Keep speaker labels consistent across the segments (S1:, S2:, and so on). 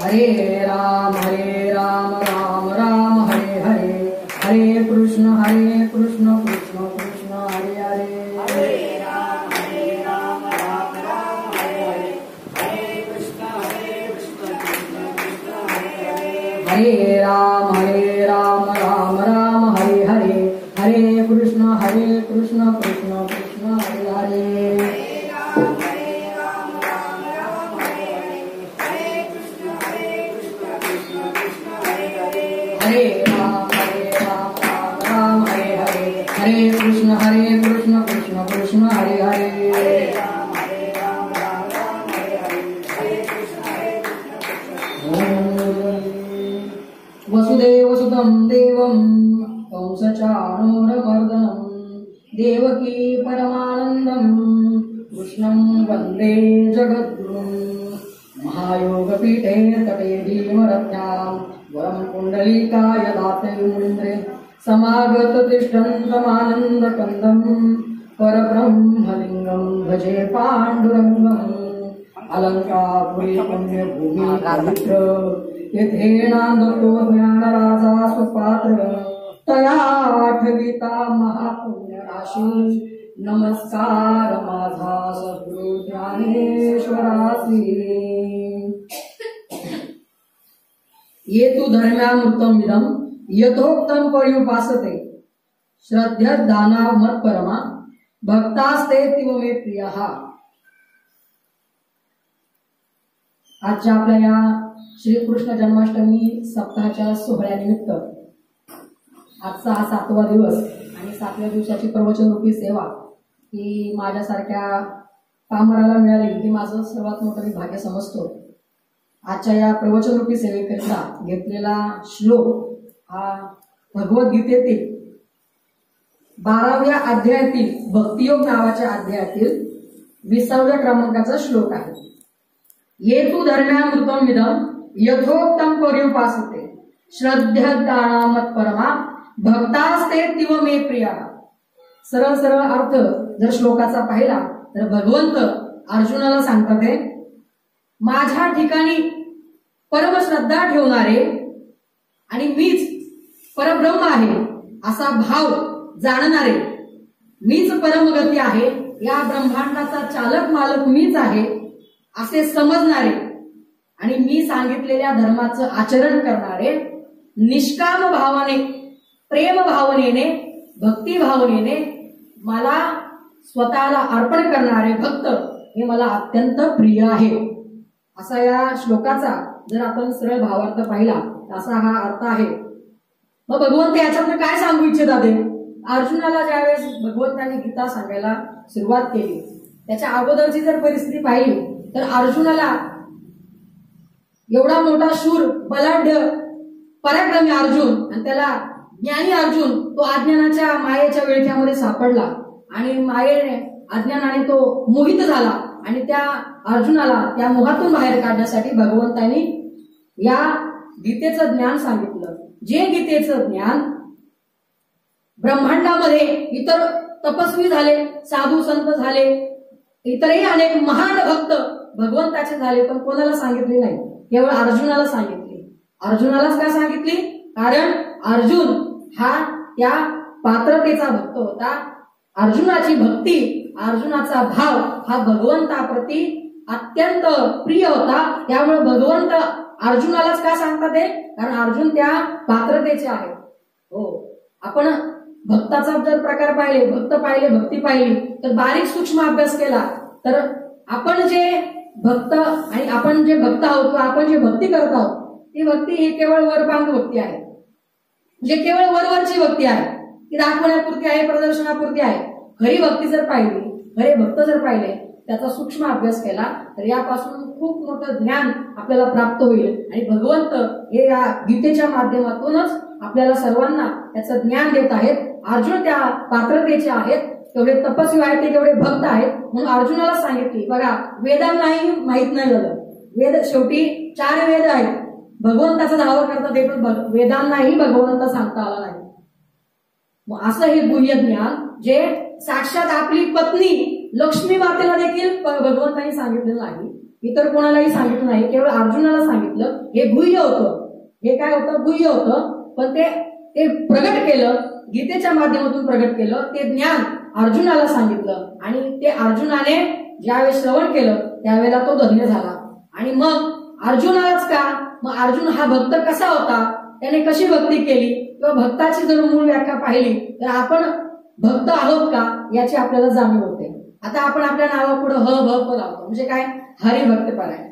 S1: हरे राम राम राम हरे हरे, हरे कृष्ण कृष्ण कृष्ण हरे हरे।
S2: हरे राम राम राम हरे हरे, हरे कृष्ण कृष्ण कृष्ण हरे हरे।
S1: हरे राम राम राम हरे हरे, हरे कृष्ण कृष्ण कृष्ण हरे हरे। हरे राम राम हरे हरे, हरे कृष्ण कृष्ण कृष्ण हरे हरे। वसुदेव सुतं देवं कंसचाणूरमर्दनं, देवकी परमानन्दं कृष्णं वन्दे जगद्गुरुं। महायोगपीठे तटे भीमरथ्यां वरं कुण्डलीकाय दाते मुनीन्द्रे, समागत तिष्ठन्तमानन्दकन्दं परब्रह्मलिङ्गं भजे पाण्डुरङ्गम्। अलंकापुरी पुण्यभूमी पवित्र, येथे नांदतो ज्ञानराजा सुपात्र, तया आठविता महापुण्य राशी, नमस्कार माझा सद्गुरु ज्ञानेश्वरासी। ये तु धर्म्यामृतम इदं यथोक्तं पर्युपासते, श्रद्धेर्दाना मत्परमा भक्तास्ते तीव मे प्रियः। आजच्या आपल्या या श्रीकृष्ण जन्माष्टमी सप्ताहाच्या सोहळ्यानिमित्त आजचा हा 7वा दिवस आणि 7व्या दिवसाची प्रवचनरूपी सेवा ही माझ्यासारख्या पामराला मिळाली ही माझं सर्वात मोठं भाग्य समजतो। आजच्या या प्रवचनरूपी सेवेकरिता घेतलेला श्लोक हा भगवद्गीतेतील 12व्या अध्यायातील भक्तियोग नावाच्या अध्यायातील 20व्या क्रमांकाचा श्लोक आहे। ये तु धर्म्यामृतम इदं यथोक्तं पर्युपासते, श्रद्धेर्दाना मत्परमा भक्तास्ते तीव मे प्रियः। सरळ सरळ अर्थ जर श्लोकाचा पाहिला तर भगवंत अर्जुनाला सांगतात, माझ्या ठिकाणी परम श्रद्धा ठेवणारे आणि मीच परब्रह्म आहे असा भाव जाणणारे, मीच परमगती आहे, या ब्रह्मांडाचा चालक मालक मीच आहे असे समजणारे आणि मी सांगितलेल्या धर्माचं आचरण करणारे, निष्काम भावाने प्रेम भावनेने भक्ती भावनेने मला स्वतःला अर्पण करणारे भक्त हे मला अत्यंत प्रिय आहे। असा या श्लोकाचा जर आपण सरळ भावार्थ पाहिला असा हा अर्थ आहे। मग भगवंत याच्यातून काय सांगू इच्छितात? अर्जुनाला ज्यावेळेस भगवंतांनी गीता सांगायला सुरुवात केली त्याच्या अगोदरची जर परिस्थिती पाहिली तर अर्जुनाला एवढा मोठा शूर बलाढ्य पराक्रमी अर्जुन आणि त्याला ज्ञानी अर्जुन तो अज्ञानाच्या मायेच्या विळख्यामध्ये सापडला आणि मायेने अज्ञानाने तो मोहित झाला आणि त्या अर्जुनाला त्या मोहातून बाहेर काढण्यासाठी भगवंतांनी या गीतेचं ज्ञान सांगितलं। जे गीतेचं ज्ञान ब्रह्मांडामध्ये इतर तपस्वी झाले, साधू संत झाले, इतरही अनेक महान भक्त भगवंताचे झाले, पण कोणाला सांगितले नाही, केवळ अर्जुनाला सांगितले। अर्जुनालाच का सांगितली? कारण अर्जुन हा त्या पात्रतेचा भक्त होता। अर्जुनाची भक्ती, अर्जुनाचा भाव हा भगवंताप्रती अत्यंत प्रिय होता। त्यामुळे भगवंत अर्जुनालाच का सांगतात? कारण अर्जुन त्या पात्रतेचे आहे। हो, आपण भक्ताचा जर प्रकार पाहिले, भक्त पाहिले, भक्ती पाहिली तर बारीक सूक्ष्म अभ्यास केला तर आपण जे भक्त आणि आपण जे भक्त आहोत किंवा आपण जे भक्ती करत आहोत ती भक्ती ही केवळ वरपांग भक्ती आहे, म्हणजे केवळ वरवरची भक्ती आहे, ती दाखवण्यापुरती आहे, प्रदर्शनापुरती आहे। खरी भक्ती जर पाहिली, खरे भक्त जर पाहिले, त्याचा सूक्ष्म अभ्यास केला तर यापासून खूप मोठं ज्ञान आपल्याला प्राप्त होईल आणि भगवंत हे या गीतेच्या माध्यमातूनच आपल्याला सर्वांना त्याचं ज्ञान देत आहेत। अर्जुन त्या पात्रतेचे आहेत, तेवढे तपस्वी आहेत, ते तेवढे भक्त आहेत, म्हणून अर्जुनाला सांगितले। बघा, वेदांनाही माहित नाही झालं, वेद शेवटी 4 वेद आहेत, भगवंताचा दावा करतात ते पण वेदांनाही भगवंत सांगता आला नाही। मग असं हे गुह्य ज्ञान जे साक्षात आपली पत्नी लक्ष्मी मातेला देखील भगवंतांनी सांगितलेलं नाही, इतर कोणालाही सांगितलं नाही, केवळ अर्जुनाला सांगितलं. हे गुह्य होतं, हे काय होतं, गुह्य होतं, पण ते प्रगट केलं, गीतेच्या माध्यमातून प्रगट केलं. ते ज्ञान अर्जुनाला सांगितलं आणि ते अर्जुनाने ज्यावेळेस श्रवण केलं त्यावेळेला तो धन्य झाला. आणि मग अर्जुनालाच का, मग अर्जुन हा भक्त कसा होता, त्याने कशी भक्ती केली, किंवा भक्ताची जर मूळ व्याख्या पाहिली तर आपण भक्त आहोत का याची आपल्याला जाणीव होते. आता आपण आपल्या नावापुढे ह भक्त लावतो, म्हणजे काय, हरिभक्तपरायण.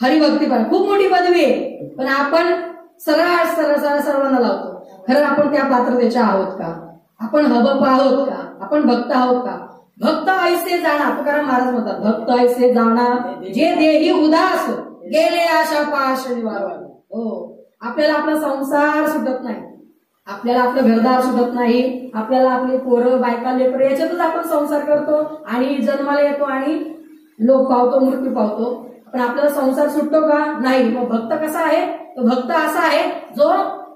S1: हरिभक्तीपरायण खूप मोठी पदवी आहे, पण आपण सरळ सर्वांना लावतो. खरं आपण त्या पात्रतेच्या आहोत का, आपण हबप आहोत का, आपण भक्त आहोत का. भक्त ऐसे जाणा, तुकाराम महाराज म्हणतात, भक्त ऐसे जाणा जे देही उदास गेले आशा पाश निवारण. हो, आपल्याला आपला संसार सुटत नाही, आपल्याला आपलं घरदार सुटत नाही, आपल्याला आपली पोरं बायका लेकरं याच्यातच आपण संसार करतो आणि जन्माला येतो आणि लोक पावतो, मृत्यू पावतो. पण आपल्याला संसार सुटतो का, नाही. मग भक्त कसा आहे, तो भक्त असा आहे जो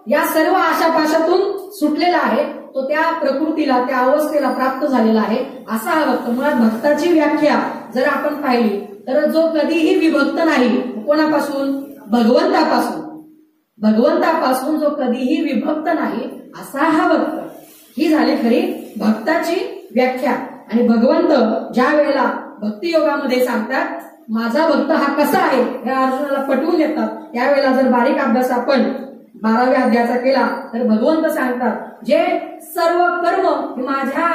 S1: या सर्व आशापाशातून सुटलेला आहे, तो त्या प्रकृतीला, त्या अवस्थेला प्राप्त झालेला आहे, असा हा भक्त. मुळात भक्ताची व्याख्या जर आपण पाहिली तर जो कधीही विभक्त नाही, कोणापासून, भगवंतापासून, भगवंतापासून जो कधीही विभक्त नाही असा हा भक्त. ही झाली खरी भक्ताची व्याख्या. आणि भगवंत ज्या वेळेला भक्तियोगामध्ये सांगतात माझा भक्त हा कसा आहे हे अर्जुनाला पटवून देतात, त्यावेळेला जर बारीक अभ्यास आपण 12व्या अध्यायाचा केला तर भगवंत सांगतात जे सर्व कर्म हे माझ्या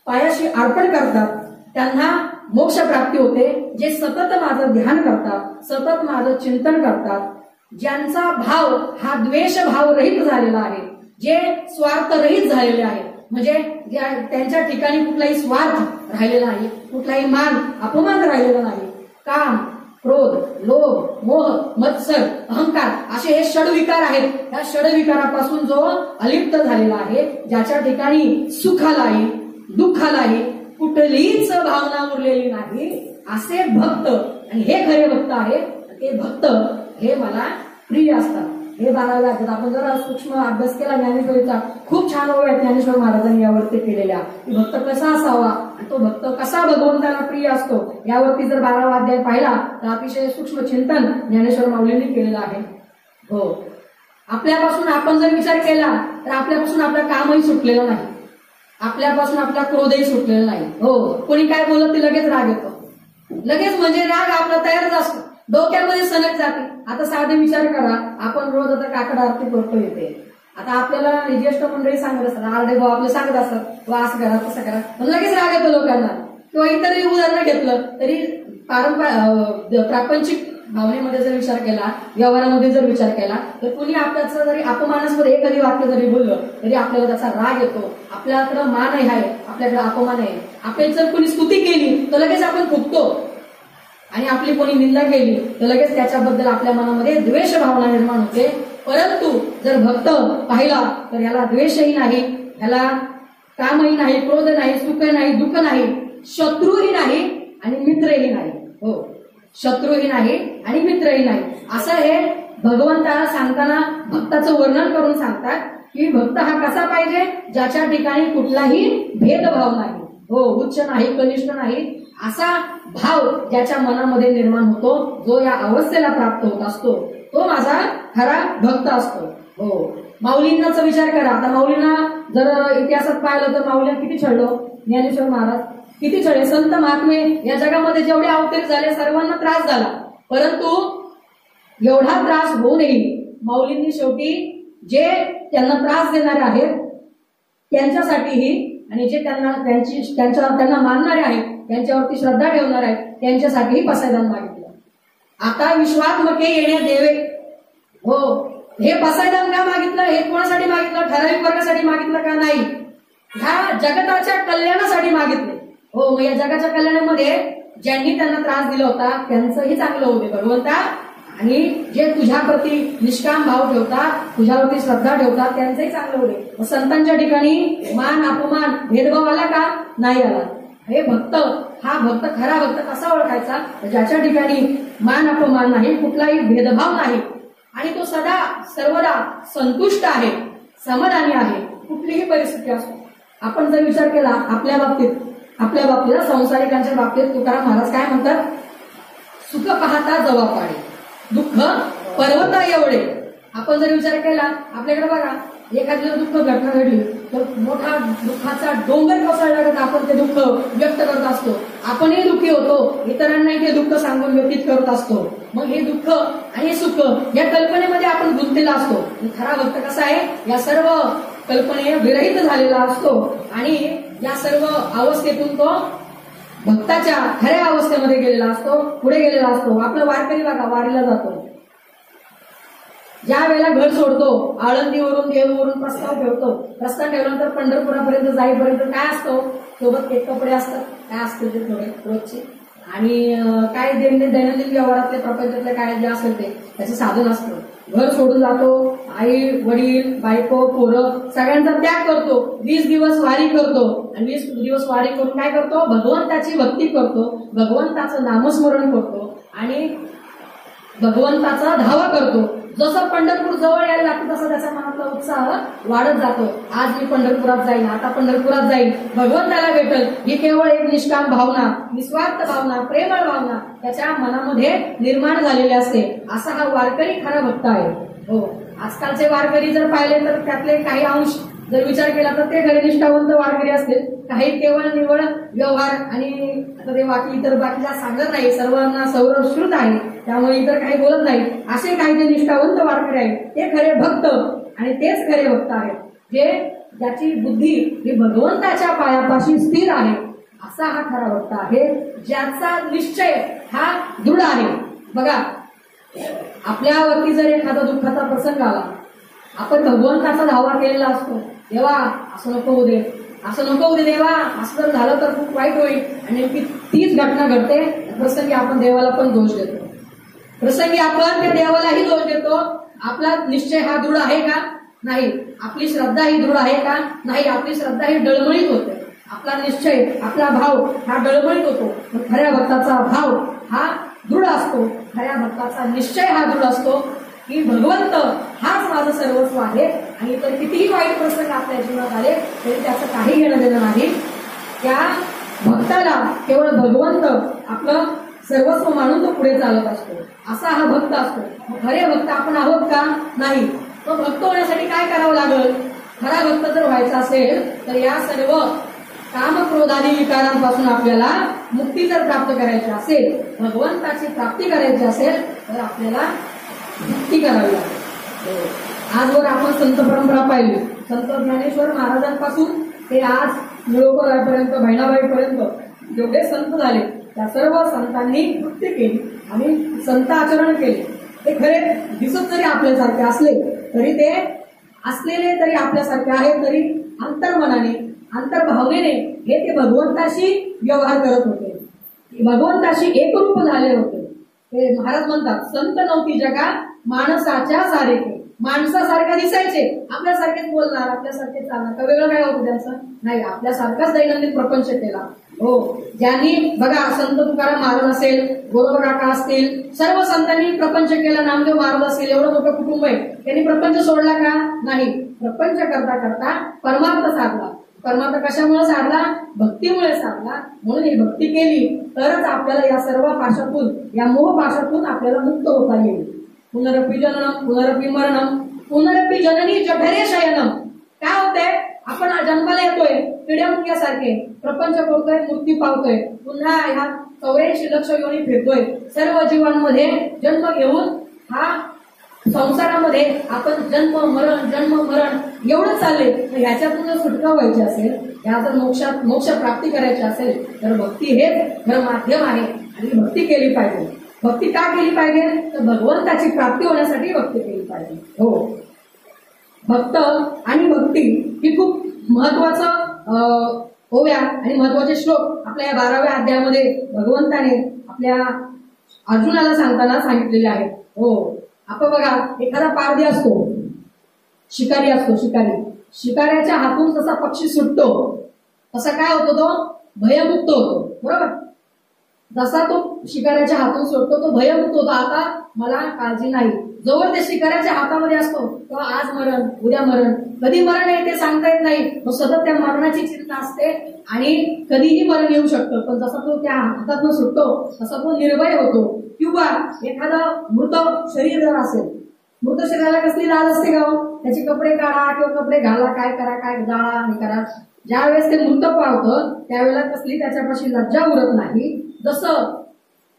S1: पायाशी अर्पण करतात त्यांना मोक्ष प्राप्ती होते. जे सतत माझं ध्यान करतात, सतत माझं चिंतन करतात, ज्यांचा भाव हा द्वेष भाव रहित झालेला आहे, जे स्वार्थ रहित झालेले आहे, म्हणजे त्यांच्या ठिकाणी कुठलाही स्वार्थ राहिलेला नाही, कुठलाही मान अपमान राहिलेला नाही, काम, क्रोध, लोभ, मोह, मत्सर, अहंकार असे हे षडविकार आहेत. या षडविकारापासून जो अलिप्त झालेला आहे, ज्याच्या ठिकाणी सुखालाही दुःखालाही कुठलीच भावना उरलेली नाही, असे भक्त. आणि हे खरे भक्त आहे. ते भक्त हे मला प्रिय असतात. हे 12व्या अध्यायात आपण जर सूक्ष्म अभ्यास केला ज्ञानेश्वरीचा, खूप छान ओव्या ज्ञानेश्वर महाराजांनी यावरती केलेल्या, की भक्त कसा असावा आणि तो भक्त कसा भगवंताला प्रिय असतो, यावरती जर 12वा अध्याय पाहिला तर अतिशय सूक्ष्म चिंतन ज्ञानेश्वर माऊलींनी केलेलं आहे. हो, आपल्यापासून आपण जर विचार केला तर आपल्यापासून आपलं कामही सुटलेलं नाही, आपल्यापासून आपला क्रोधही सुटलेला नाही. हो, कोणी काय बोलत ते लगेच राग येतो, लगेच म्हणजे राग आपला तयारच असतो, डोक्यामध्ये सनक जाते. आता साधे विचार करा, आपण रोज आता काकड आरती करतो येते, आता आपल्याला ज्येष्ठ मंडळी सांगत असतात, आरडे भाऊ आपले सांगत असतात वा असं करा तसं करा, लगेच राग येतो लोकांना. किंवा इतरही उदाहरण घेतलं तरी प्रापंचिक भावनेमध्ये जर विचार केला, व्यवहारामध्ये जर विचार केला तर कुणी आपल्याचं जरी अपमानास्पद एखादी वाक्य जरी बोललं तरी आपल्याला त्याचा राग येतो, आपल्याकडे मान आहे, आपल्याकडे अपमान आहे. आपली जर कोणी स्तुती केली तर लगेच आपण फुगतो आणि आपली कोणी निंदा केली तर लगेच त्याच्याबद्दल आपल्या मनामध्ये द्वेष भावना निर्माण होते. परंतु जर भक्त पाहिला तर याला द्वेषही नाही, याला कामही नाही, क्रोध नाही, सुख नाही, दुःख नाही, शत्रूही नाही आणि मित्रही नाही. हो, शत्रूही नाही आणि मित्रही नाही, असं हे भगवंताला सांगताना भक्ताचं वर्णन करून सांगतात की भक्त हा कसा पाहिजे, ज्याच्या ठिकाणी कुठलाही भेदभाव नाही. हो, उच्च नाही, कनिष्ठ नाही, असा भाव ज्याच्या मनामध्ये निर्माण होतो, जो या अवस्थेला प्राप्त होत असतो, तो माझा खरा भक्त असतो. हो, माऊलींनाचा विचार करा. आता माऊलींना जर इतिहासात पाहिलं तर माऊलींना किती छळलो, ज्ञानेश्वर महाराज किती छळे, संत महात्मे या जगामध्ये जेवढे अवतरित झाले सर्वांना त्रास झाला, परंतु एवढा त्रास होऊनही माऊलींनी शेवटी जे त्यांना त्रास देणारे आहेत त्यांच्यासाठीही आणि जे त्यांना मानणारे आहेत, त्यांच्यावरती श्रद्धा ठेवणार आहेत, त्यांच्यासाठीही पसायदान मागितलं. आता विश्वात्मके येणे देवे. हो, हे पसायदान का मागितलं, हे कोणासाठी मागितलं, ठराविक वर्गासाठी मागितलं का नाही, ह्या जगताच्या कल्याणासाठी मागितले. हो, मग या जगाच्या कल्याणामध्ये ज्यांनी त्यांना त्रास दिला होता त्यांचंही चांगलं होते भगवंता, आणि जे तुझ्याप्रती निष्काम भाव ठेवतात, तुझ्यावरती श्रद्धा ठेवतात त्यांचंही चांगलं होते. संतांच्या ठिकाणी मान अपमान भेदभाव आला का, नाही आला. हे भक्त, हा भक्त खरा भक्त कसा ओळखायचा, ज्याच्या ठिकाणी मान अपमान नाही, कुठलाही भेदभाव नाही आणि तो सदा सर्वदा संतुष्ट आहे, समाधानी आहे, कुठलीही परिस्थिती असो. आपण जर विचार केला आपल्या बाबतीत संसारिकांच्या बाबतीत तुकाराम महाराज काय म्हणतात, सुख पाहता जवा पाडे, दुःख पर्वता एवढे. आपण जर विचार केला आपल्याकडे बघा, एखादी जर दुःख घटना घडली तर मोठा दुःखाचा डोंगर कोसळल्यागत आपण ते दुःख व्यक्त करत असतो. आपणही दुःखी होतो, इतरांनाही ते दुःख सांगून व्यतीत करत असतो. मग हे दुःख आणि सुख या कल्पनेमध्ये आपण गुंतलेला असतो. खरा भक्त कसा आहे, या सर्व कल्पने विरहित झालेला असतो आणि या सर्व अवस्थेतून तो भक्ताच्या खऱ्या अवस्थेमध्ये गेलेला असतो, पुढे गेलेला असतो. आपलं वारकरी बघा, वारीला जातो, ज्या वेळेला घर सोडतो, आळंदीवरून देहूवरून प्रस्ताव ठेवतो, प्रस्ताव ठेवल्यानंतर पंढरपुरापर्यंत जाईपर्यंत काय असतो, सोबत एक कपडे असतात, काय असते ते थोडे रोजचे, आणि काय दैनंदिन व्यवहारातले प्रपंचातले काय जे असेल ते त्याचे साधन असतं. घर सोडून जातो, आई वडील बायको पोरं सगळ्यांचा त्याग करतो, 20 दिवस वारी करतो आणि 20 दिवस वारी करून काय करतो, भगवंताची भक्ती करतो, भगवंताचं नामस्मरण करतो आणि भगवंताचा धावा करतो. जसं पंढरपूर जवळ यायला लागतो तसा त्याचा मनातला उत्साह वाढत जातो. आज मी पंढरपुरात जाईन, आता पंढरपुरात जाईन, भगवंताला भेटल, ही केवळ एक निष्काम भावना, निस्वार्थ भावना, प्रेमळ भावना त्याच्या मनामध्ये निर्माण झालेली असते. असा हा वारकरी खरा भक्त आहे. हो, आजकालचे वारकरी जर पाहिले तर त्यातले काही अंश जर विचार केला तर ते खरे निष्ठावंत वारकरी असतील, काही केवळ निवळ व्यवहार आणि आता ते बाकी इतर बाकीला सांगत नाही, सर्वांना सौरश्रुत आहे त्यामुळे इतर काही बोलत नाही. असे काही जे निष्ठावंत वारकरी आहेत ते खरे भक्त आणि तेच खरे भक्त आहेत, जे ज्याची बुद्धी ही भगवंताच्या पायापाशी स्थिर आहे. असा हा खरा भक्त आहे, ज्याचा निश्चय हा दृढ आहे. बघा, आपल्यावरती जर एखादा दुःखाचा प्रसंग आला, आपण भगवंताचा धावा केलेला असतो, देवा असं नको होऊ दे, असं नको होऊ दे देवा, असं जर झालं तर खूप वाईट होईल, आणि नेमकी तीच घटना घडते. प्रसंगी आपण देवाला पण दोष देतो, प्रसंगी आपण त्या देवालाही दोष देतो. आपला निश्चय हा दृढ आहे का? नाही. आपली श्रद्धा ही दृढ आहे का? नाही. आपली श्रद्धा ही डळमळीत होते, आपला निश्चय आपला भाव हा डळमळीत होतो. खऱ्या भक्ताचा भाव हा दृढ असतो, खऱ्या भक्ताचा निश्चय हा दृढ असतो की भगवंत हाच माझं सर्वस्व आहे आणि तर कितीही वाईट प्रसंग आपल्या जीवनात आले तरी त्याचं काही घेणं देणं नाही. त्या भक्ताला केवळ भगवंत आपलं सर्वस्व मानून तो पुढे चालत असतो. असा हा भक्त असतो. खरे भक्त आपण आहोत का? नाही. तो भक्त होण्यासाठी काय करावं लागेल? खरा भक्त जर व्हायचा असेल तर या सर्व काम क्रोधादी विकारांपासून आपल्याला मुक्ती जर प्राप्त करायची असेल, भगवंताची प्राप्ती करायची असेल तर आपल्याला भक्ती करावी लागेल. आजवर आपण संत परंपरा पाहिली, संत ज्ञानेश्वर महाराजांपासून ते आज निळोकरापर्यंत, बहिणाबाईपर्यंत जेवढे संत झाले त्या सर्व संतांनी भक्ती केली आणि संत आचरण केले. ते खरे दिसत जरी आपल्यासारखे असले तरी ते असलेले तरी आपल्यासारखे आहेत, तरी अंतर्मनाने अंतर्भावनेने हे ते भगवंताशी व्यवहार करत होते, भगवंताशी एकरूप झाले होते. ते महाराज म्हणतात, संत नव्हती जगा माणसाच्या सारखे. माणसासारखं दिसायचे, आपल्यासारखेच बोलणार, आपल्यासारखेच चालणार, का वेगळं काय होतं त्यांचं? नाही, आपल्यासारखाच दैनंदिन प्रपंच केला. हो, ज्यांनी बघा संत तुकाराम महाराज असेल, गोरोबा काका असतील, सर्व संतांनी प्रपंच केला. नामदेव महाराज असतील, एवढं मोठं कुटुंब आहे, त्यांनी प्रपंच सोडला का? नाही. प्रपंच करता करता परमार्थ साधला. परमार्थ कशामुळे साधला? भक्तीमुळे साधला. म्हणून ही भक्ती केली तरच आपल्याला या सर्व पाशातून, या मोह पाशातून आपल्याला मुक्त होता येईल. पुनरपी जननम पुनरपी मरणम पुनरपी जननी जठरे शयनम. काय होतंय? आपण जन्माला येतोय पिढ्यामुक्यासारखे, प्रपंच करतोय, मृत्यू पावतोय, पुन्हा ह्या 84 लक्ष योनी फिरतोय. सर्व जीवांमध्ये जन्म घेऊन हा संसारामध्ये आपण जन्म मरण एवढं चालले. ह्याच्यातून जर सुटका व्हायची असेल, ह्या जर मोक्ष प्राप्ती करायची असेल तर भक्ती हेच खरं माध्यम आहे आणि भक्ती केली पाहिजे. भक्ती का केली पाहिजे? तर भगवंताची प्राप्ती होण्यासाठी भक्ती केली पाहिजे. हो, भक्त आणि भक्ती ही खूप महत्वाचं ओव्या आणि महत्वाचे श्लोक आपल्या या 12व्या अध्यायामध्ये भगवंताने आपल्या अर्जुनाला सांगताना सांगितलेले आहेत. हो, आपण बघा, एखादा पारधी असतो, शिकारी असतो, शिकाऱ्याच्या हातून जसा पक्षी सुटतो तसा काय होतो? तो भयमुक्त होतो. बरोबर? जसा तो शिकाऱ्याच्या हातून सुटतो तो भयमुक्त होतो. आता मला काळजी नाही, जोवर ते शिकाऱ्याच्या हातामध्ये असतो तेव्हा आज मरण उद्या मरण, कधी मरण आहे ते सांगता येत नाही. मग सतत त्या मरणाची चिंता असते आणि कधीही मरण येऊ शकतं. पण जसा तो त्या हातातून सुटतो तसा तो निर्भय होतो. किंवा एखादं मृत शरीर जर असेल, मृत शरीराला कसली लाज असते का? त्याचे कपडे काढा किंवा कपडे घाला, काय करा, काय जाळा हे करा. ज्या वेळेस ते मृत पावतं त्यावेळेला कसली त्याच्यापाशी लज्जा उरत नाही. जसं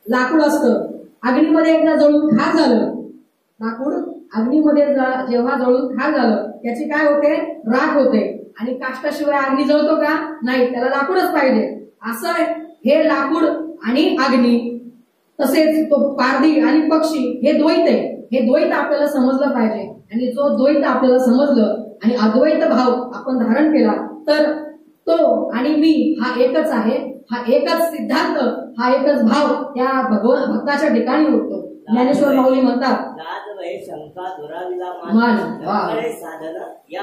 S1: लाकूड असतं, अग्नीमध्ये एकदा जळून खाक झालं, लाकूड अग्नीमध्ये जेव्हा जळून खाक झालं त्याची काय होते? राख होते. आणि काष्टाशिवाय अग्नी जळतो का? नाही, त्याला लाकूडच पाहिजे. असं हे लाकूड आणि अग्नी, तसेच तो पारधी आणि पक्षी हे द्वैत आहे. हे द्वैत आपल्याला समजलं पाहिजे. आणि जो द्वैत आपल्याला समजलं आणि अद्वैत भाव आपण धारण केला तर तो आणि मी हा एकच आहे. हा एकच सिद्धांत, हा एकच भाव त्या भक्ताच्या ठिकाणी होतो. ज्ञानेश्वर माऊली म्हणतात,
S2: लाज भय शंका दुराविला
S1: मान
S2: साधन
S1: या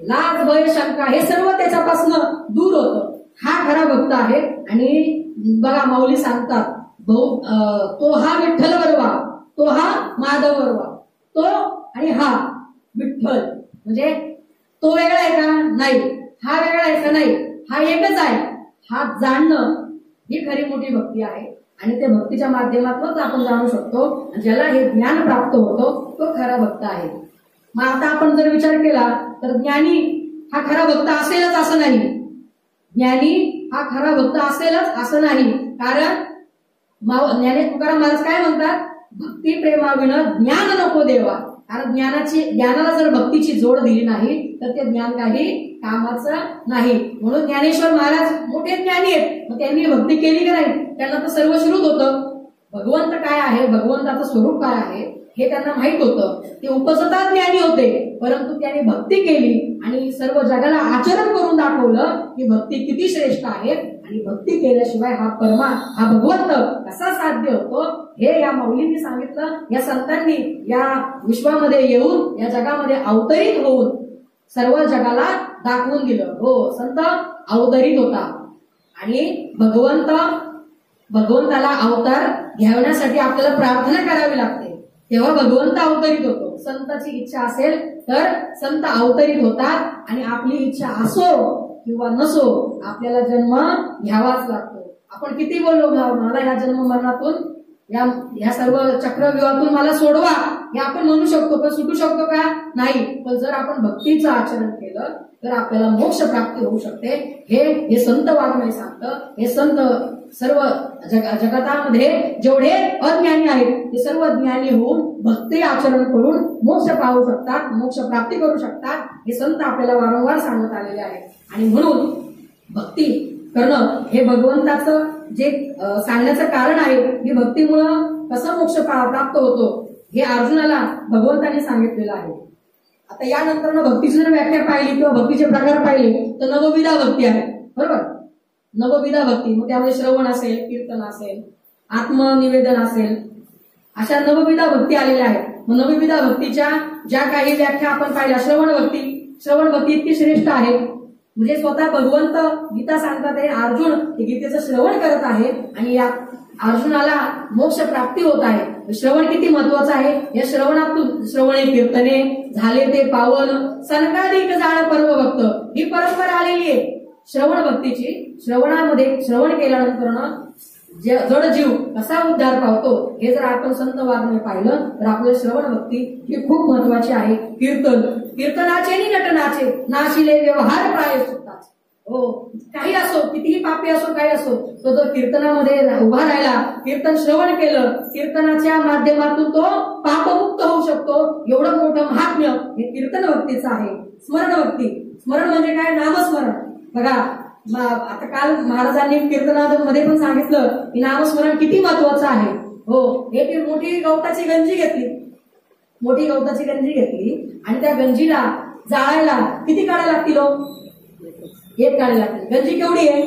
S1: लाज भय शंका हे सर्व त्याच्यापासून दूर होतं. हा खरा भक्त आहे. आणि बघा माऊली सांगतात, तो हा विठ्ठल वरवा, तो हा माधव वरवा, तो आणि हा विठ्ठल. म्हणजे तो वेगळा आहे का? नाही. हा वेगळा आहे का? नाही. हा एकच आहे. हा जाणणं ही खरी मोठी भक्ती आहे. आणि त्या भक्तीच्या माध्यमातूनच आपण जाणू शकतो. ज्याला हे ज्ञान प्राप्त होतो तो खरा भक्त आहे. मग आता आपण जर विचार केला तर ज्ञानी हा खरा भक्त असेलच असं नाही. ज्ञानी हा खरा भक्त असेलच असं नाही. कारण ज्ञानेश्वर तुकाराम महाराज काय म्हणतात? भक्ती प्रेमाविना ज्ञान नको देवा. कारण ज्ञानाला जर भक्तीची जोड दिली नाही तर ते ज्ञान काही कामाचं नाही. म्हणून ज्ञानेश्वर महाराज मोठे ज्ञानी आहेत. मग त्यांनी भक्ती केली की नाही? त्यांना तर सर्व श्रुत होतं. भगवंत काय आहे, भगवंताचं स्वरूप काय आहे हे त्यांना माहित होतं. ते उपसता ज्ञानी होते. परंतु त्यांनी भक्ती केली आणि सर्व जगाला आचरण करून दाखवलं की भक्ती किती श्रेष्ठ आहे. आणि भक्ती केल्याशिवाय हा भगवंत कसा साध्य होतो हे या माऊलींनी सांगितलं. या संतांनी या विश्वामध्ये येऊन या जगामध्ये अवतरित होऊन सर्व जगाला दाखवून दिलं. हो, संत अवतरित होता. आणि भगवंताला अवतार घेण्यासाठी आपल्याला प्रार्थना करावी लागते. तेव्हा भगवंत अवतरित होतो. संताची इच्छा असेल तर संत अवतरित होतात. आणि आपली इच्छा असो किंवा नसो आपल्याला जन्म घ्यावाच लागतो. आपण किती बोललो, मला या जन्म मरणातून या सर्व चक्रव्यूहातून मला सोडवा हे आपण म्हणू शकतो. पण सुटू शकतो का? नाही. पण जर आपण भक्तीचं आचरण केलं तर आपल्याला मोक्ष प्राप्ती होऊ शकते. हे संत वाङ्मय सांगतं. हे संत सर्व जगतामध्ये जेवढे अज्ञानी आहेत ते सर्व ज्ञानी होऊन भक्ती आचरण करून मोक्ष पाहू शकतात, मोक्ष प्राप्ती करू शकतात. हे संत आपल्याला वारंवार सांगत आलेले आहेत. आणि म्हणून भक्ती करणं हे भगवंताचं जे सांगण्याचं कारण आहे की भक्तीमुळं कसं मोक्ष प्राप्त होतो हे अर्जुनाला भगवंताने सांगितलेलं आहे. आता यानंतर भक्तीची जर व्याख्या पाहिली किंवा भक्तीचे प्रकार पाहिले तर नवविधा भक्ती आहे. बरोबर, नवविधा भक्ती. मग त्यामध्ये श्रवण असेल, कीर्तन असेल, आत्मनिवेदन असेल, अशा नवविधा भक्ती आलेल्या आहेत. मग नवविधा भक्तीच्या ज्या काही व्याख्या आपण पाहिल्या, श्रवण भक्ती इतकी श्रेष्ठ आहे म्हणजे स्वतः भगवंत गीता सांगतात हे अर्जुन हे गीतेचं श्रवण करत आहे आणि या अर्जुनाला मोक्ष प्राप्ती होत आहे. श्रवण किती महत्वाचं आहे. या श्रवणातून श्रवणे कीर्तने झाले ते पावन सनकाधिक जाण पर्व भक्त ही परंपरा आलेली आहे श्रवण भक्तीची. श्रवणामध्ये श्रवण केल्यानंतर जड जीव कसा उद्धार पावतो हे जर आपण संत वाङ्मय पाहिलं तर आपल्याला श्रवण भक्ती ही खूप महत्वाची आहे. कीर्तनाचे नि नटनाचे नाशिले व्यवहार प्रायश्चित्ताचे. हो, काही असो, कितीही पापी असो, काही असो, तो जर कीर्तनामध्ये उभा राहिला, कीर्तन श्रवण केलं, कीर्तनाच्या माध्यमातून तो पापमुक्त होऊ शकतो. एवढं मोठं महात्म्य हे कीर्तन भक्तीचं आहे. स्मरण भक्ती, स्मरण म्हणजे काय? नामस्मरण. बघा आता काल महाराजांनी कीर्तनामध्ये पण सांगितलं की नामस्मरण किती महत्वाचं आहे. हो, एक मोठी गवताची गंजी घेतली आणि त्या गंजीला जाळायला किती काड्या लागतील? एक काडी लागतील. गंजी केवढी आहे?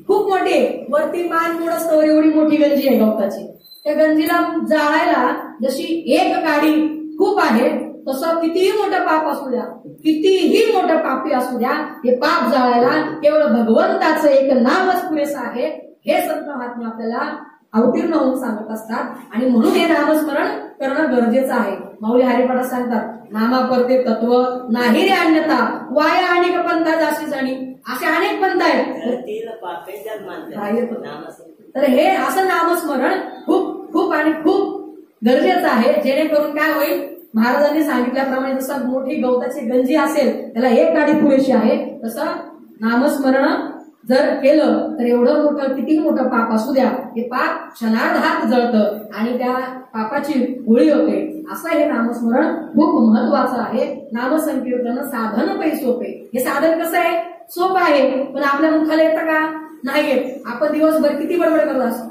S1: खूप मोठी आहे. वरती मान मुडस्तवर एवढी मोठी गंजी आहे गवताची. त्या गंजीला जाळायला जशी एक काडी खूप आहे तसं कितीही मोठं पाप असू द्या, कितीही मोठं पापी असू द्या, हे पाप जाळायला केवळ भगवंताचं एक नामच पुरेसं आहे. हे संत महात्मा आपल्याला अवतीर्ण होऊन सांगत असतात. आणि म्हणून हे नामस्मरण करणं गरजेचं आहे. माऊली हरिपाठात सांगतात, नामापरते तत्व नाही रे अन्यथा, वाया अनेक पंथा जास्ती जाणी. असे अनेक पंथ आहेत. तर हे असं नामस्मरण खूप खूप आणि खूप गरजेचं आहे, जेणेकरून काय होईल, महाराजांनी सांगितल्याप्रमाणे जसं मोठी गवताची गंजी असेल त्याला एक गाडी पुरेशी आहे, तसं नामस्मरण जर केलं तर एवढं मोठं किती मोठं पाप असू द्या, हे पाप क्षणार्धात जळतं आणि त्या पापाची होळी होते. असं हे नामस्मरण खूप महत्वाचं आहे. नामसंकीर्तन साधन पै सोपे. हे साधन कसं आहे, सोपं आहे, पण आपल्या मुखाला येतं का, नाही येत. आपण दिवसभर किती बडबड करत असतो,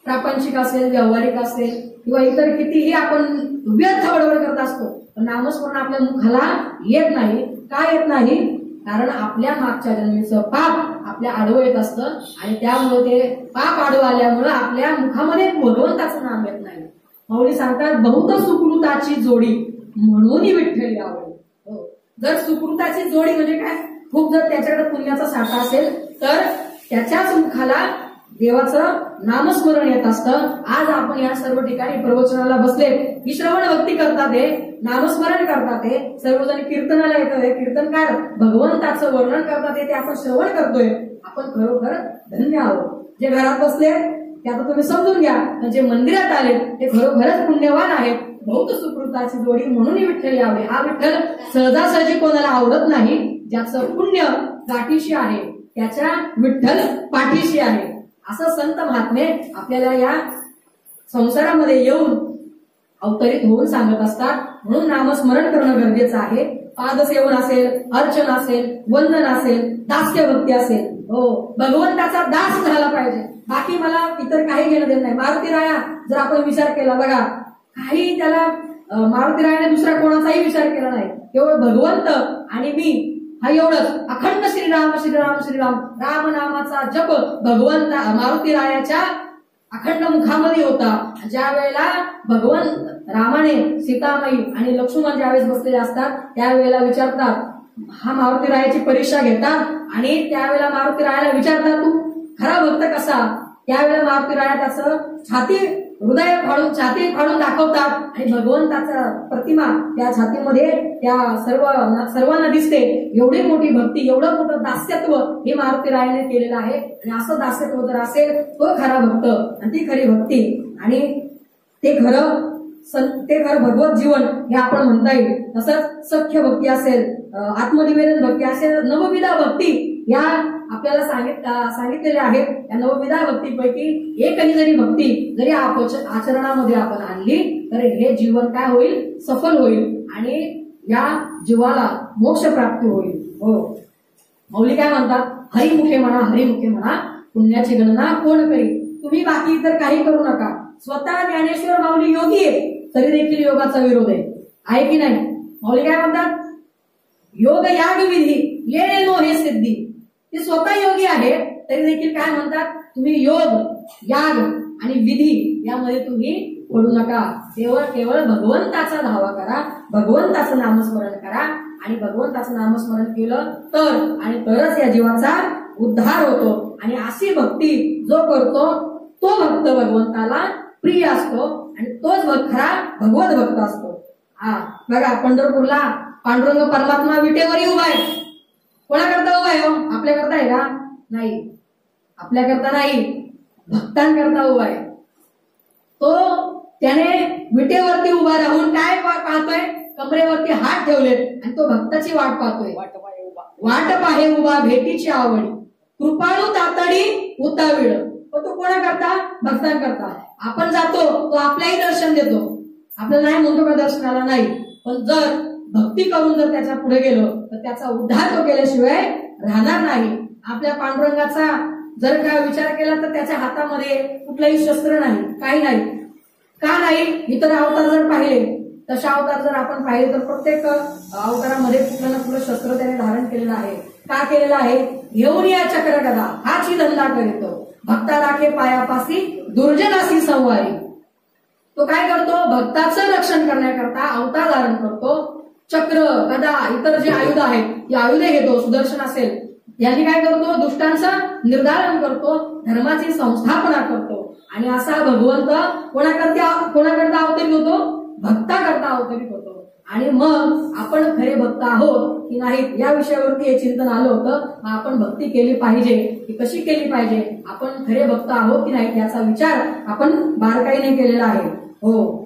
S1: प्रापंचिक असेल, व्यावहारिक असेल किंवा इतर कितीही आपण व्यर्थ बडबड करत असतो, पण नामस्मरण आपल्या मुखाला येत नाही. का येत नाही, कारण आपल्या मागच्या जन्मीचं पाप आपल्या आडवं येत असतं आणि त्यामुळे ते पाप आडवं आल्यामुळे आपल्या मुखामध्ये भगवंताचं नाम येत नाही. माऊली सांगतात, बहुत सुकृताची जोडी म्हणून विठ्ठल आवडी. जर सुकृताची जोडी म्हणजे काय, खूप जर त्याच्याकडे पुण्याचा साठा असेल तर त्याच्याच मुखाला देवाचं नामस्मरण येत असतं. आज आपण या सर्व ठिकाणी प्रवचनाला बसले, ही श्रवण भक्ती करतात, नामस्मरण करतात, सर्वजण कीर्तनाला येतात, कीर्तन काय भगवंताचं वर्णन करतात, ते आपण श्रवण करतोय. आपण खरोखर धन्य आहोत. जे घरात बसले ते आता तुम्ही समजून घ्या, जे मंदिरात आले ते खरोखरच पुण्यवान आहेत. बहुत सुकृताची जोडी म्हणून विठ्ठल यावे. हा विठ्ठल सहजासहजी कोणाला आवडत नाही. ज्याचं पुण्य गाठीशी आहे त्याच्या विठ्ठल पाठीशी आहे. असं संत महात्मे आपल्याला या संसारामध्ये येऊन अवतरित होऊन सांगत असतात. म्हणून नामस्मरण करणं गरजेचं आहे. पादसेवन असेल, अर्चन असेल, वंदन असेल, दास्य भक्ती असेल, हो भगवंताचा दास झाला पाहिजे. बाकी मला इतर काही घेणं देत नाही. मारुती राया जर आपण विचार केला बघा, काही त्याला मारुती रायाने दुसरा कोणाचाही विचार केला नाही. केवळ भगवंत आणि मी हा एवढंच. अखंड श्रीराम श्रीराम श्रीराम राम नामाचा जप भगवंता मारुती रायाच्या अखंड मुखामध्ये होता. ज्या वेळेला भगवंत रामाने सीतामाई आणि लक्ष्मण ज्यावेळेस बसलेले असतात त्यावेळेला विचारतात, हा मारुती रायाची परीक्षा घेतात आणि त्यावेळेला मारुती रायाला विचारतात, तू खरा भक्त कसा. त्यावेळेला मारुती राया त्याचं हृदय फाडून छाती फाडून दाखवतात आणि भगवंताचा प्रतिमा त्या छातीमध्ये त्या सर्वांना दिसते. एवढी मोठी भक्ती, एवढं मोठं दास्यत्व हे मारुती रायाने केलेलं आहे. आणि असं दास्यत्व जर असेल तो खरा भक्त आणि ती खरी भक्ती आणि ते खरं भगवत जीवन हे आपण म्हणता येईल. तसंच सख्य भक्ती असेल, आत्मनिवेदन भक्ती असेल, नवविधा भक्ती या आपल्याला सांगितलेल्या आहेत. या नवविधा भक्तीपैकी एकही जरी भक्ती जरी आचरणामध्ये आपण आणली तर हे जीवन काय होईल, सफल होईल आणि या जीवाला मोक्ष प्राप्ती होईल. हो, मौली काय म्हणतात, हरिमुखे म्हणा, हरिमुखे म्हणा, पुण्याची गणना कोण करी. तुम्ही बाकी इतर काही करू नका. स्वतः ज्ञानेश्वर माऊली योगी आहे तरी देखील योगाचा विरोध आहे की नाही. मौली काय म्हणतात, योग याग विधी ये नो हे सिद्धी. ते स्वतः योगी आहे तरी देखील काय म्हणतात, तुम्ही योग याग आणि विधी यामध्ये तुम्ही पडू नका. केवळ भगवंताचा धावा करा, भगवंताचं नामस्मरण करा आणि भगवंताचं नामस्मरण केलं आणि तरच या जीवाचा उद्धार होतो. आणि अशी भक्ती जो करतो तो भक्त भगवंताला प्रिय असतो आणि तोच खरा भगवत भक्त असतो. बघा, पंढरपूरला पांडुरंग परमात्मा विटेवरही उभा आहे. कोणाकरता उभा आहे हो, आपल्याकरता आहे का, नाही, आपल्याकरता नाही, भक्तांकरता उभा आहे. तो त्याने विटेवरती उभा राहून काय पाहतोय, कमरेवरती हात ठेवलेत आणि तो भक्ताची वाट पाहतोय. वाट पाहे उभा भेटीची आवडी, कृपाळू तातडी उतावीळ. तो कोणाकरता, भक्तांकरता. आपण जातो तो आपल्याही दर्शन देतो, आपल्याला नाही म्हणतो का दर्शनाला नाही, पण जर भक्ती करून जर त्याच्या पुढे गेलो तर त्याचा उद्धार तो केल्याशिवाय राहणार नाही. आपल्या पांडुरंगाचा जर का विचार केला तर त्याच्या हातामध्ये कुठलंही शस्त्र नाही, काही नाही. का नाही, इतर अवतार जर पाहिले, तशा अवतार जर आपण पाहिले तर प्रत्येक अवतारामध्ये कुठलं ना कुठलं शस्त्र त्याने धारण केलेलं आहे. का केलेलं आहे, घेऊन या चक्र गदा हाची धंदा करीतो, भक्ता राखे पायापासी दुर्जनासी संवारी. तो काय करतो, भक्ताचं रक्षण करण्याकरता अवतार धारण करतो. चक्र गदा इतर जे आयुध आहेत ती आयुधे घेतो. सुदर्शन असेल यांनी काय करतो, दुष्टांचं निर्धारण करतो, धर्माची संस्थापना करतो आणि असा भगवंत कोणाकरता अवतरित होतो? भक्ताकरता अवतरित होतो. आणि मग आपण खरे भक्त आहोत की नाही या विषयावरती हे चिंतन आलं होतं. आपण भक्ती केली पाहिजे की कशी केली पाहिजे, आपण खरे भक्त आहोत की नाही याचा विचार आपण बारकाईने केलेला आहे. हो,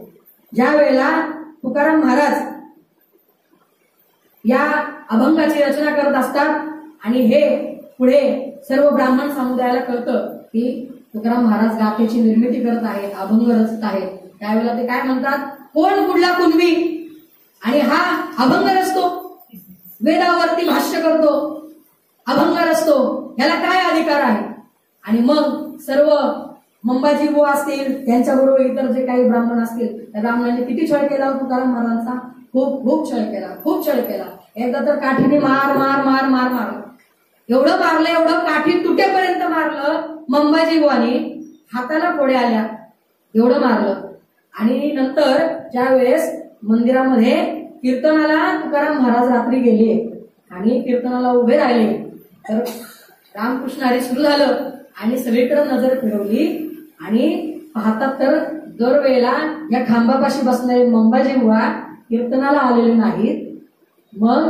S1: ज्या वेळेला तुकाराम महाराज या अभंगाची रचना करत असतात आणि हे पुढे सर्व ब्राह्मण समुदायाला कळतं की तुकाराम महाराज गाथेची निर्मिती करत आहेत, अभंग रचत आहेत. त्यावेळेला ते काय म्हणतात? कोण कुठला कुणबी आणि हा अभंग रचतो, वेदावरती भाष्य करतो, अभंग रचतो, याला काय अधिकार आहे? आणि मग सर्व मंबाजी बुवा असतील त्यांच्याबरोबर इतर जे काही ब्राह्मण असतील त्या ब्राह्मणांनी किती छळ केला तुकाराम महाराजांचा? खूप छळ केला. एकदा तर काठीने मारलं, एवढं काठी तुटेपर्यंत मारलं. मंबाजी बुवानी हाताला फोड्या आल्या, एवढं मारलं. आणि नंतर ज्या वेळेस मंदिरामध्ये कीर्तनाला तुकाराम महाराज रात्री गेले आणि कीर्तनाला उभे राहिले तर रामकृष्ण हरी सुरू झालं आणि सगळीकडे नजर फिरवली आणि पाहतात तर दरवेळेला या खांबापाशी बसणारे मंबाजी बुवा कीर्तनाला आलेले नाहीत. मग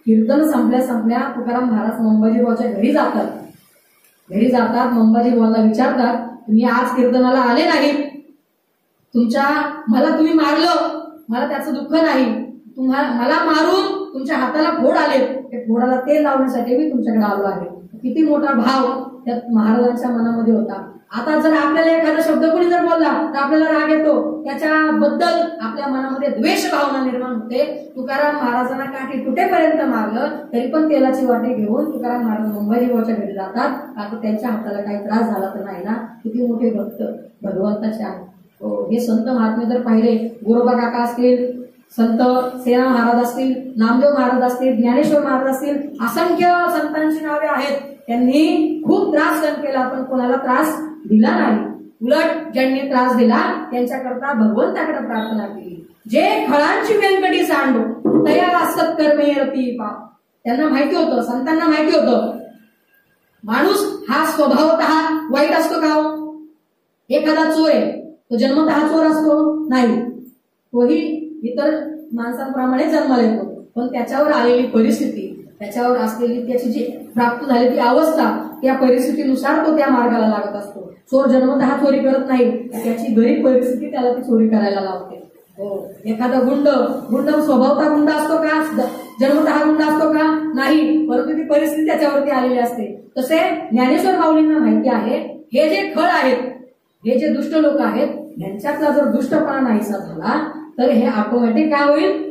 S1: कीर्तन संपल्या तुकाराम महाराज मंबाजी बुवाच्या घरी जातात. मंबाजी बुवांना विचारतात, तुम्ही आज कीर्तनाला आले नाहीत, मला तुम्ही मारलं, मला त्याचं दुःख नाही, मला मारून तुमच्या हाताला फोड आले, त्या फोडाला तेल लावण्यासाठी मी तुमच्याकडे आलो आहे. किती मोठा भाव त्या महाराजांच्या मनामध्ये होता. आता जर आपल्याला एखादा शब्द कोणी जर बोलला तर आपल्याला राग येतो, त्याच्याबद्दल आपल्या मनामध्ये द्वेष भावना निर्माण होते. तुकाराम महाराजांना काठी तुटेपर्यंत मारलं तरी पण तेलाची वाटी घेऊन तुकाराम महाराज मंबाजी बुवाच्या घरी जातात. आता त्यांच्या हाताला काही त्रास झाला तर नाही ना. किती मोठे भक्त भगवंताचे आहेत. हे संत महात्मे जर पाहिले, गोरोबा काका असतील, संत सेना महाराज असतील, नामदेव महाराज असतील, ज्ञानेश्वर महाराज असतील, असंख्य संतांची नावे आहेत. त्यांनी खूप त्रास सहन केला पण कोणाला त्रास दिला नाही. उलट ज्यांनी त्रास दिला त्यांच्याकरता भगवंताकडे प्रार्थना केली. जे खळांची व्यंकटी सांडो तया सत्कर्मे रती पाप. त्यांना माहिती होतं, संतांना माहिती होतं माणूस हा स्वभावतः वाईट असतो का? एखादा चोर आहे तो जन्मतः चोर असतो? नाही, तोही इतर माणसांप्रमाणे जन्माला येतो. पण त्याच्यावर आलेली परिस्थिती, त्याच्यावर असलेली त्याची जी प्राप्त झाली ती अवस्था, त्या परिस्थितीनुसार तो त्या मार्गाला लागत असतो. चोर जन्मतः चोरी करत नाही, त्याची गरीब परिस्थिती त्याला ती चोरी करायला लावते. हो, एखादा गुंड स्वभावता गुंड असतो का? जन्मतः गुंड असतो का? नाही, परंतु ती परिस्थिती त्याच्यावरती आलेली असते. तसे ज्ञानेश्वर माऊलींना माहिती आहे हे जे खळ आहेत, हे जे दुष्ट लोक आहेत, यांच्यातला जर दुष्टपणा नाहीसा झाला तर हे ऑटोमॅटिक काय होईल?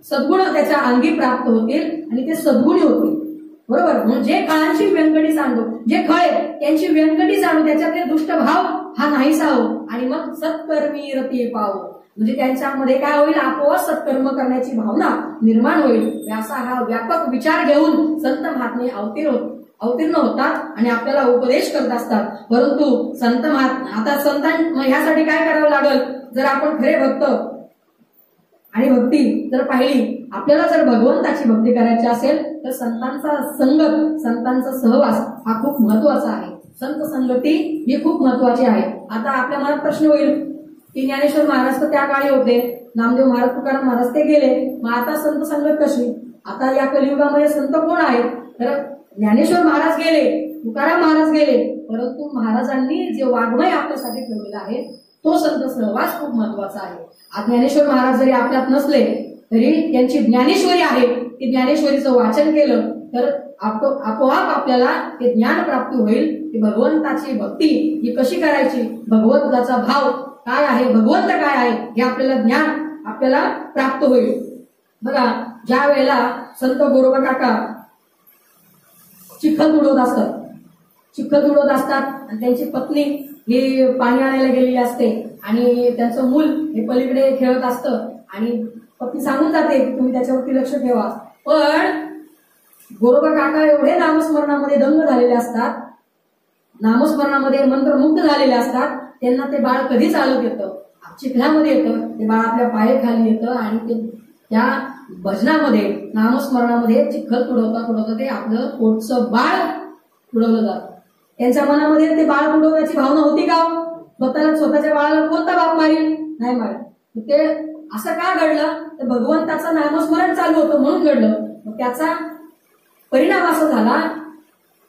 S1: सद्गुण त्याच्या अंगी प्राप्त होतील आणि ते सद्गुणी होतील. बरोबर. म्हणून जे खळांची व्यंकटी सांडो, जे खळ त्यांची व्यंकटी सांडो, त्याच्यातले दुष्ट भाव हा नाहीसा हो आणि मग सत्कर्मी रती पावो. म्हणजे त्यांच्यामध्ये काय होईल? आपोआप सत्कर्म करण्याची भावना निर्माण होईल. असा हा व्यापक विचार घेऊन संत महात्मे अवतीर्ण होतात आणि आपल्याला उपदेश करत असतात. परंतु संत आता संतांना ह्यासाठी काय करावं लागेल? जर आपण खरे भक्त आणि भक्ती जर पाहिली, आपल्याला जर भगवंताची भक्ती करायची असेल तर संतांचा संगत, संतांचा सहवास हा खूप महत्वाचा आहे. संत संगती ही खूप महत्वाची आहे. आता आपल्या मनात प्रश्न होईल की ज्ञानेश्वर महाराज तर त्या काळी होते, नामदेव महाराज, तुकाराम महाराज ते गेले, मग आता संत संगत कशी? आता या कलियुगामध्ये संत कोण आहेत? तर ज्ञानेश्वर महाराज गेले, तुकाराम महाराज गेले, परंतु महाराजांनी जे वाङ्मय आपल्यासाठी ठेवलेलं आहे तो संत सहवास खूप महत्वाचा आहे. ज्ञानेश्वर महाराज जरी आपल्यात नसले तरी त्यांची ज्ञानेश्वरी आहे, ती ज्ञानेश्वरीचं वाचन केलं तर आपोआप आपल्याला ते ज्ञान प्राप्ती होईल की भगवंताची भक्ती ही कशी करायची, भगवंताचा भाव काय आहे, भगवंत काय आहे हे आपल्याला ज्ञान आपल्याला प्राप्त होईल. बघा, ज्या वेळेला संत गोरोबा काका चिखल तुडवत असतात आणि त्यांची पत्नी ही पाणी आणायला गेलेली असते आणि त्यांचं मूल हे पलीकडे खेळत असतं आणि पत्नी सांगून जाते की तुम्ही त्याच्यावरती लक्ष ठेवा. पण गोरोबा काका एवढे नामस्मरणामध्ये दंग झालेले असतात, नामस्मरणामध्ये मंत्रमुग्ध झालेले असतात, त्यांना ते बाळ कधी चालत येतं, चिखलामध्ये येतं, ते बाळ आपल्या पायाखाली येतं आणि ते त्या भजनामध्ये, नामस्मरणामध्ये चिखल तुडवता ते आपलं पोटचं बाळ तुडवलं जातं. त्यांच्या मनामध्ये ते बाळ बुडवण्याची भावना होती का? स्वतःच्या बाळाला कोणता बाप मारेल? नाही मारेल. ते असं का घडलं? तर भगवंताचं नामस्मरण चालू होतं म्हणून घडलं. मग त्याचा परिणाम असा झाला,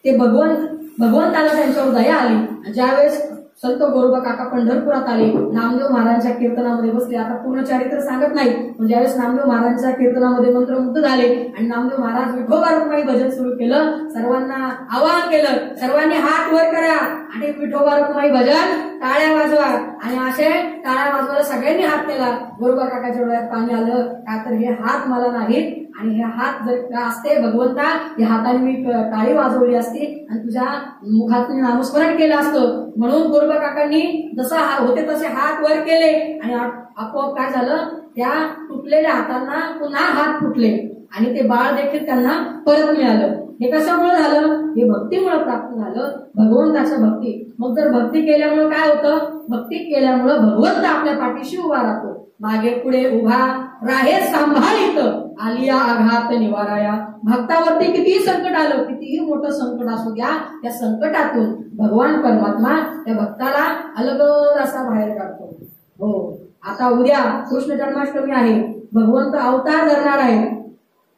S1: ते भगवंताला त्यांच्यावर दया आली. ज्यावेळेस संत गोरोबा काका पंढरपुरात आले, नामदेव महाराजांच्या कीर्तनामध्ये बसले. आता पूर्ण चारित्र सांगत नाही, पण ज्यावेळेस नामदेव महाराजांच्या कीर्तनामध्ये मंत्रमुग्ध झाले आणि नामदेव महाराज विठोबा रुक्माई भजन सुरू केलं, सर्वांना आवाहन केलं, सर्वांनी हात वर करा आणि विठोबा रुक्माई भजन टाळ्या वाजवा. आणि असे टाळ्या वाजवायला सगळ्यांनी हात केला. गोरोबा काकाच्या डोळ्यात पाणी आलं, का तर हे हात मला नाहीत आणि हे हात जर का असते भगवंता, या हाताने मी टाळी वाजवली असती आणि तुझ्या मुखातून नामस्मरण केलं असतं. म्हणून गोरोबा काकांनी जसा होते तसे हात वर केले आणि आपोआप काय झालं, त्या तुटलेल्या हातांना पुन्हा हात फुटले आणि ते बाळ देखील त्यांना परत मिळालं. हे कशामुळे झालं? हे भक्तीमुळे प्राप्त झालं, भगवंताच्या भक्ती. मग जर भक्ती केल्यामुळे काय होतं? भक्ती केल्यामुळे भगवंत आपल्या पाठीशी उभा राहतो, मागे पुढे उभा राहे सांभाळीत, आलिया आघात निवाराया. भक्तावरती कितीही संकट आलं, कितीही मोठं संकट असू द्या, त्या संकटातून भगवान परमात्मा त्या भक्ताला अलगद असा बाहेर काढतो. हो, आता उद्या कृष्ण जन्माष्टमी आहे, भगवंत अवतार धरणार आहे.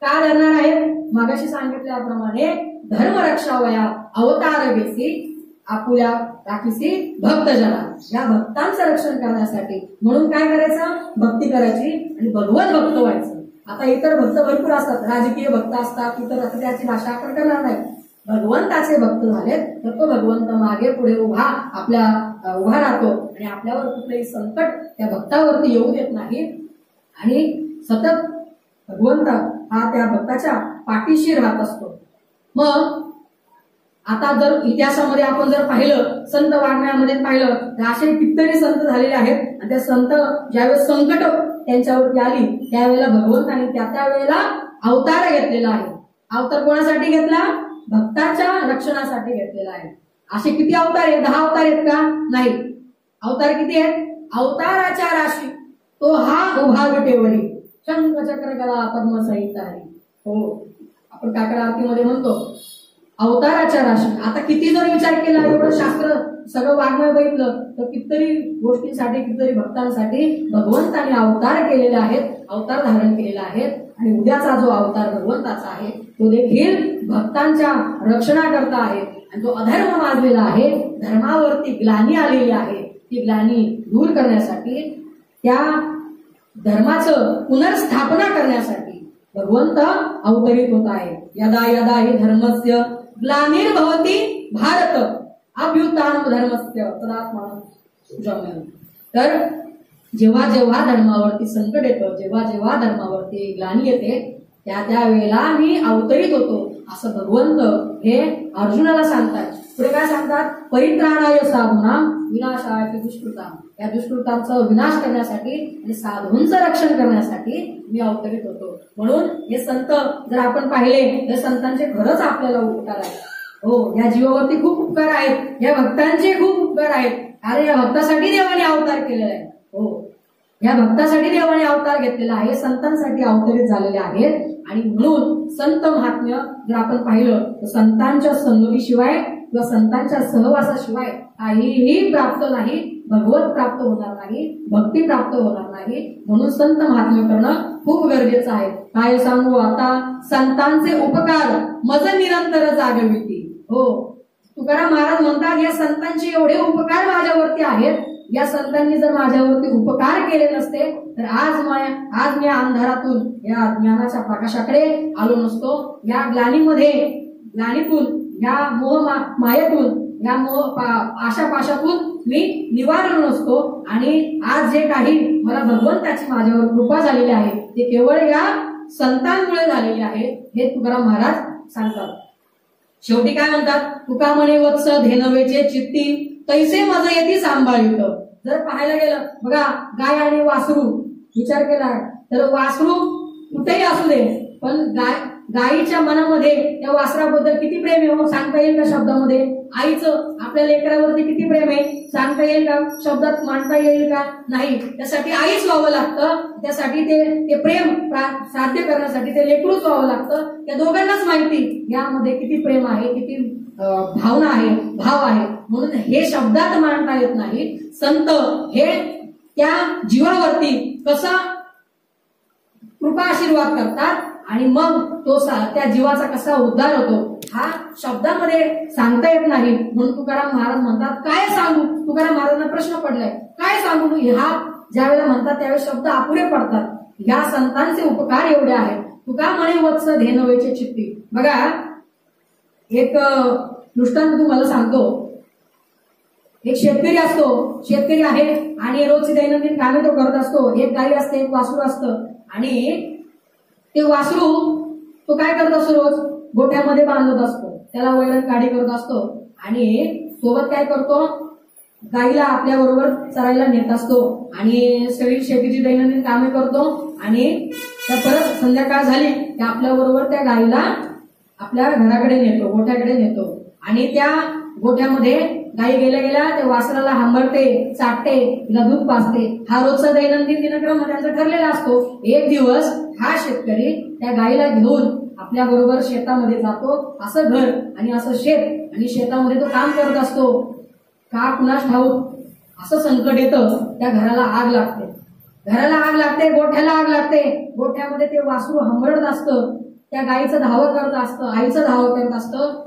S1: का धरणार आहे? मागाशी सांगितल्याप्रमाणे धर्म रक्षावया अवतार बेसी आपुल्या राखीसी भक्तजना. या भक्तांचं रक्षण करण्यासाठी म्हणून काय करायचं? भक्ती करायची आणि भगवत भक्त व्हायचं. आता इतर भक्त भरपूर असतात, राजकीय भक्त असतात, इतर त्याची भाषा आपण करणार नाही. भगवंताचे भक्त झालेत तर तो भगवंत मागे पुढे उभा राहतो आणि आपल्यावर कुठलेही संकट त्या भक्तावरती येऊ देत नाही आणि सतत भगवंत हा त्या भक्ताच्या पाठीशी राहत असतो. मग आता जर इतिहासामध्ये आपण जर पाहिलं, संत वाङ्मयामध्ये पाहिलं तर असे कितीतरी संत झालेले आहेत आणि त्या संत ज्यावेळेस संकट त्यांच्यावरती आली त्यावेळेला भगवंताने त्या वेळेला अवतार घेतलेला आहे. अवतार कोणासाठी घेतला? भक्ताच्या रक्षणासाठी घेतलेला आहे. असे किती अवतार आहेत? 10 अवतार आहेत का? नाही. अवतार किती आहेत? अवताराच्या राशी तो हा उभा विटेवरी, शंख चक्र गदा पद्मसहित आहे. हो, आपण काकड आरतीमध्ये म्हणतो अवताराच्या राशी. आता किती जर विचार केला, एवढं शास्त्र सगळं वाङ्मय बघितलं तर कितीतरी गोष्टींसाठी, कितीतरी भक्तांसाठी भगवंताने अवतार केलेले आहेत, अवतार धारण केलेले आहेत. आणि उद्याचा जो अवतार भगवंताचा आहे तो देखील भक्तांच्या रक्षणाकरता आहे. आणि जो अधर्म माजलेला आहे, धर्मावरती ग्लानी आलेली आहे, ती ग्लानी दूर करण्यासाठी, त्या धर्माचं पुनर्स्थापना करण्यासाठी भगवंत अवतरित होत आहे. यदा यदा हि धर्मस्य ग्लानिर्भवति भारत अभ्युत्थानं धर्मस्य तदात्मानं सुजयं. तर जेव्हा जेव्हा धर्मावरती संकट येतं, जेव्हा जेव्हा धर्मावरती ग्लानी येते, त्या वेळेला मी अवतरित होतो असं भगवंत हे अर्जुनाला सांगतात. पुढे काय सांगतात? परित्राणाय साधूनां विनाशाय दुष्कृतां. या दुष्कृतांचा विनाश करण्यासाठी आणि साधूंचं रक्षण करण्यासाठी मी अवतरित होतो. म्हणून हे संत जर आपण पाहिले तर संतांचे खरंच आपल्याला उपकार आहेत. हो, या जीवावरती खूप उपकार आहेत, या भक्तांचे खूप उपकार आहेत. अरे या भक्तासाठी देवाने अवतार केलेला आहे. हो, या भक्तासाठी देवाने अवतार घेतलेला आहे, संतांसाठी अवतरित झालेले आहेत. आणि म्हणून संत महात्म्य जर आपण पाहिलं तर संतांच्या संगतीशिवाय किंवा संतांच्या सहवासाशिवाय काहीही प्राप्त नाही, भगवत प्राप्त होणार नाही, भक्ती प्राप्त होणार नाही. म्हणून संत महात्म्य करणं खूप गरजेचं आहे. काय सांगू आता? संतांचे उपकार मज निरंतर जागविती. हो, तुकाराम महाराज म्हणतात या संतांचे एवढे उपकार माझ्यावरती आहेत, या संतांनी जर माझ्यावरती उपकार केले नसते तर आज मी अंधारातून या ज्ञानाच्या प्रकाशाकडे आलो नसतो. या ग्लानीतून, या मोह मायेतून, या आशापाशातून मी निवारलो नसतो. आणि आज जे काही मला भगवंताची माझ्यावर कृपा झालेली आहे ते केवळ या संतांमुळे झालेली आहे, हे तुकाराम महाराज सांगतात. शेवटी काय म्हणतात? तुका म्हणे वत्स धेनवेचे चित्ती तैसे मज येती सांभाळित. जर पाहायला गेलं बघा, गाय आणि वासरू विचार केला तर वासरू कुठेही असू दे, पण गायीच्या मनामध्ये त्या वासराबद्दल किती प्रेम आहे हो, सांगता येईल का शब्दामध्ये? आईचं आपल्या लेकरावरती किती प्रेम आहे सांगता येईल का? शब्दात मांडता येईल का? नाही. त्यासाठी आईच व्हावं लागतं, त्यासाठी ते प्रेम साध्य करण्यासाठी ते लेकरूच व्हावं लागतं. त्या दोघांनाच माहिती यामध्ये किती प्रेम आहे, किती भावना आहे, भाव आहे, म्हणून हे शब्दात मांडता येत नाही. संत हे त्या जीवावरती कसा कृपा आशीर्वाद करतात आणि मग तो त्या जीवाचा कसा उद्धार होतो हा शब्दामध्ये सांगता येत नाही. म्हणून तुकाराम महाराज म्हणतात काय सांगू. तुकाराम महाराजांना प्रश्न पडलाय काय सांगू. हा ज्यावेळेला म्हणतात त्यावेळेस शब्द अपुरे पडतात. या संतांचे उपकार एवढे आहेत. तुका म्हणे वत्स धेनवेचे चित्ती. बघा एक दृष्टांत तुम्हाला सांगतो. एक शेतकरी असतो, शेतकरी आहे आणि रोजची दैनंदिन कामे तो करत असतो. एक गाई असते, एक वासरू असतं आणि ते वासरू तो काय करत असतो रोज गोठ्यामध्ये बांधत असतो, त्याला वैरण काढी करत असतो आणि सोबत काय करतो गाईला आपल्या बरोबर चरायला नेत असतो आणि सगळी शेतीची दैनंदिन कामे करतो आणि त्या परत संध्याकाळ झाली की आपल्या बरोबर त्या गाईला आपल्या घराकडे नेतो, गोठ्याकडे नेतो आणि त्या गोठ्यामध्ये गाई गेल्या गेल्या त्या वासराला हांबळते, चाटते, तिला दूध पाजते. हा रोजचा दैनंदिन दिनक्रम त्यांचा ठरलेला असतो. एक दिवस हा शेतकरी त्या गाईला घेऊन आपल्या बरोबर शेतामध्ये जातो. असं घर आणि असं शेत आणि शेतामध्ये तो काम करत असतो. का कुणास ठाऊक असं संकट येतं त्या घराला आग लागते. घराला आग लागते, गोठ्याला आग लागते. गोठ्यामध्ये ते वासरू हंबरत असतं, त्या गाईचं धावं करत असतं, आईचं धावं करत असतं.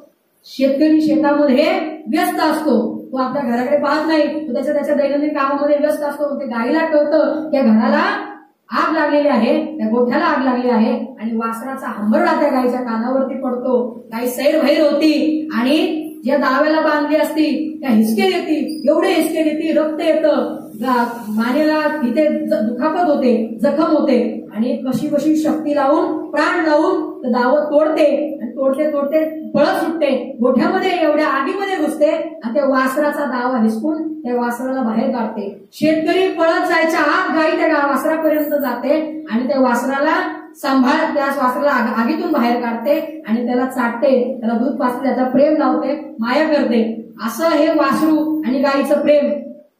S1: शेतकरी शेतामध्ये व्यस्त असतो, तो आपल्या घराकडे पाहत नाही, तो त्याच्या दैनंदिन कामामध्ये व्यस्त असतो. ते गाईला कळतं त्या घराला आग लागलेली आहे, त्या गोठ्याला आग लागली आहे आणि वासराचा हंबरडा त्या गाईच्या कानावरती पडतो. गाई सैरभैर होती आणि ज्या दाव्याला बांधली असती त्या हिसके देती, एवढे हिसके देती, रक्त येतं, मानेला तिथे दुखापत होते, जखम होते आणि कशी कशी शक्ती लावून प्राण लावून दावं तोडते आणि तोडते तोडते पळत सुटते. गोठ्यामध्ये एवढ्या आगीमध्ये घुसते आणि त्या वासराचा दावा हिसकून त्या वासराला बाहेर काढते. शेतकरी पळत जायच्या आत गाई त्या वासरापर्यंत जाते आणि त्या वासराला सांभाळत त्या वासराला आगीतून बाहेर काढते आणि त्याला चाटते, त्याला दूध पाजते, त्याचा प्रेम लावते, माया करते. असं हे वासरू आणि गाईचं प्रेम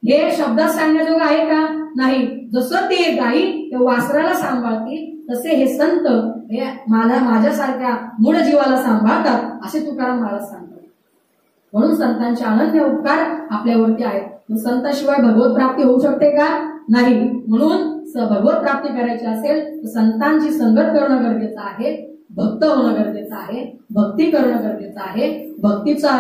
S1: हे शब्दात सांगण्याजोगं आहे का? नाही. जसं ते गाई त्या वासराला सांभाळते तसे हे संत हे माझ्यासारख्या मूळ जीवाला सांभाळतात असे तुकाराम महाराज सांगतात. म्हणून संतांचे अनन्य उपकार आपल्यावरती आहेत. संताशिवाय भगवत प्राप्ती होऊ शकते का? नाही. म्हणून भगवत प्राप्ती करायची असेल तर संतांची संगत करणं गरजेचं आहे, भक्त होणं गरजेचं आहे, भक्ती करणं गरजेचं आहे. भक्तीचा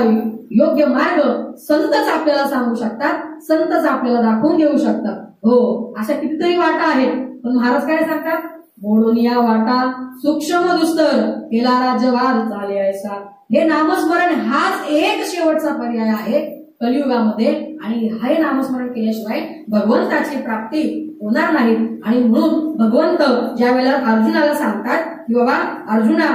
S1: योग्य मार्ग संतच आपल्याला सांगू शकतात, संतच आपल्याला दाखवून देऊ शकतात. हो, अशा कितीतरी वाटा आहेत, पण महाराज काय सांगतात? मोडून या वाटा सूक्ष्म दुस्तर केला राज्यवाद चाले ऐसा. हे नामस्मरण हाच एक शेवटचा पर्याय आहे कलियुगामध्ये आणि हे नामस्मरण केल्याशिवाय भगवंताची प्राप्ती होणार नाही. आणि म्हणून भगवंत ज्या वेळेला अर्जुनाला सांगतात की बाबा अर्जुना,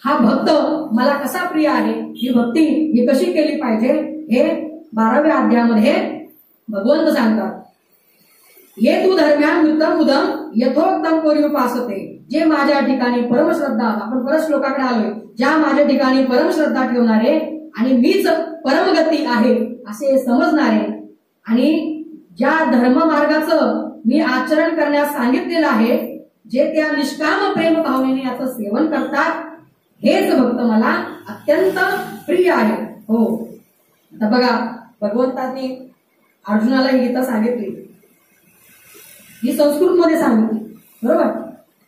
S1: हा भक्त मला कसा प्रिय आहे, ही भक्ती ही कशी केली पाहिजे, हे 12व्या अध्यायामध्ये भगवंत सांगतात. ये तू धर्म्यान उत्तम उदम यथोक्तम पर्युपासते. जे माझ्या ठिकाणी परमश्रद्धा, आपण परत श्लोकाकडे आलोय, ज्या माझ्या ठिकाणी परमश्रद्धा ठेवणारे आणि मीच परमगती आहे असे समजणारे आणि ज्या धर्म मार्गाचं मी आचरण करण्यास सांगितलेलं आहे, जे त्या निष्काम प्रेम भावनेने याचं सेवन करतात, हेच भक्त मला अत्यंत प्रिय आहे. हो, आता बघा भगवंतांनी अर्जुनाला ही गीता सांगितली, ही संस्कृत मध्ये सांगितली, बरोबर.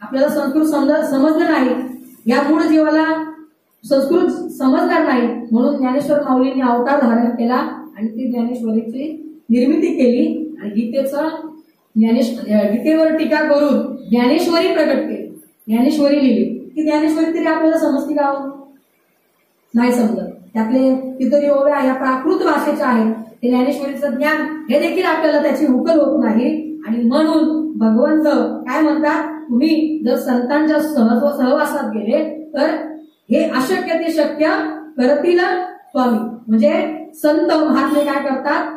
S1: आपल्याला संस्कृत समजलं नाही, या मूळ जीवाला संस्कृत समजणार नाही, म्हणून ज्ञानेश्वर माऊलींनी अवतार धारण केला आणि ती ज्ञानेश्वरीची निर्मिती केली आणि गीतेवर टीका करून ज्ञानेश्वरी प्रकट केली, ज्ञानेश्वरी लिहिली. की ज्ञानेश्वरी तरी आपल्याला समजते का? नाही समजत. त्यातले कितीतरी ओव्या या प्राकृत भाषेच्या आहेत. ते ज्ञानेश्वरीचं ज्ञान हे देखील आपल्याला त्याची उकल होत नाही. आणि म्हणून भगवंत काय म्हणतात, तुम्ही जर संतांच्या सहवासात गेले तर हे अशक्य ते शक्य करतील स्वामी. म्हणजे संत महात्मे काय करतात,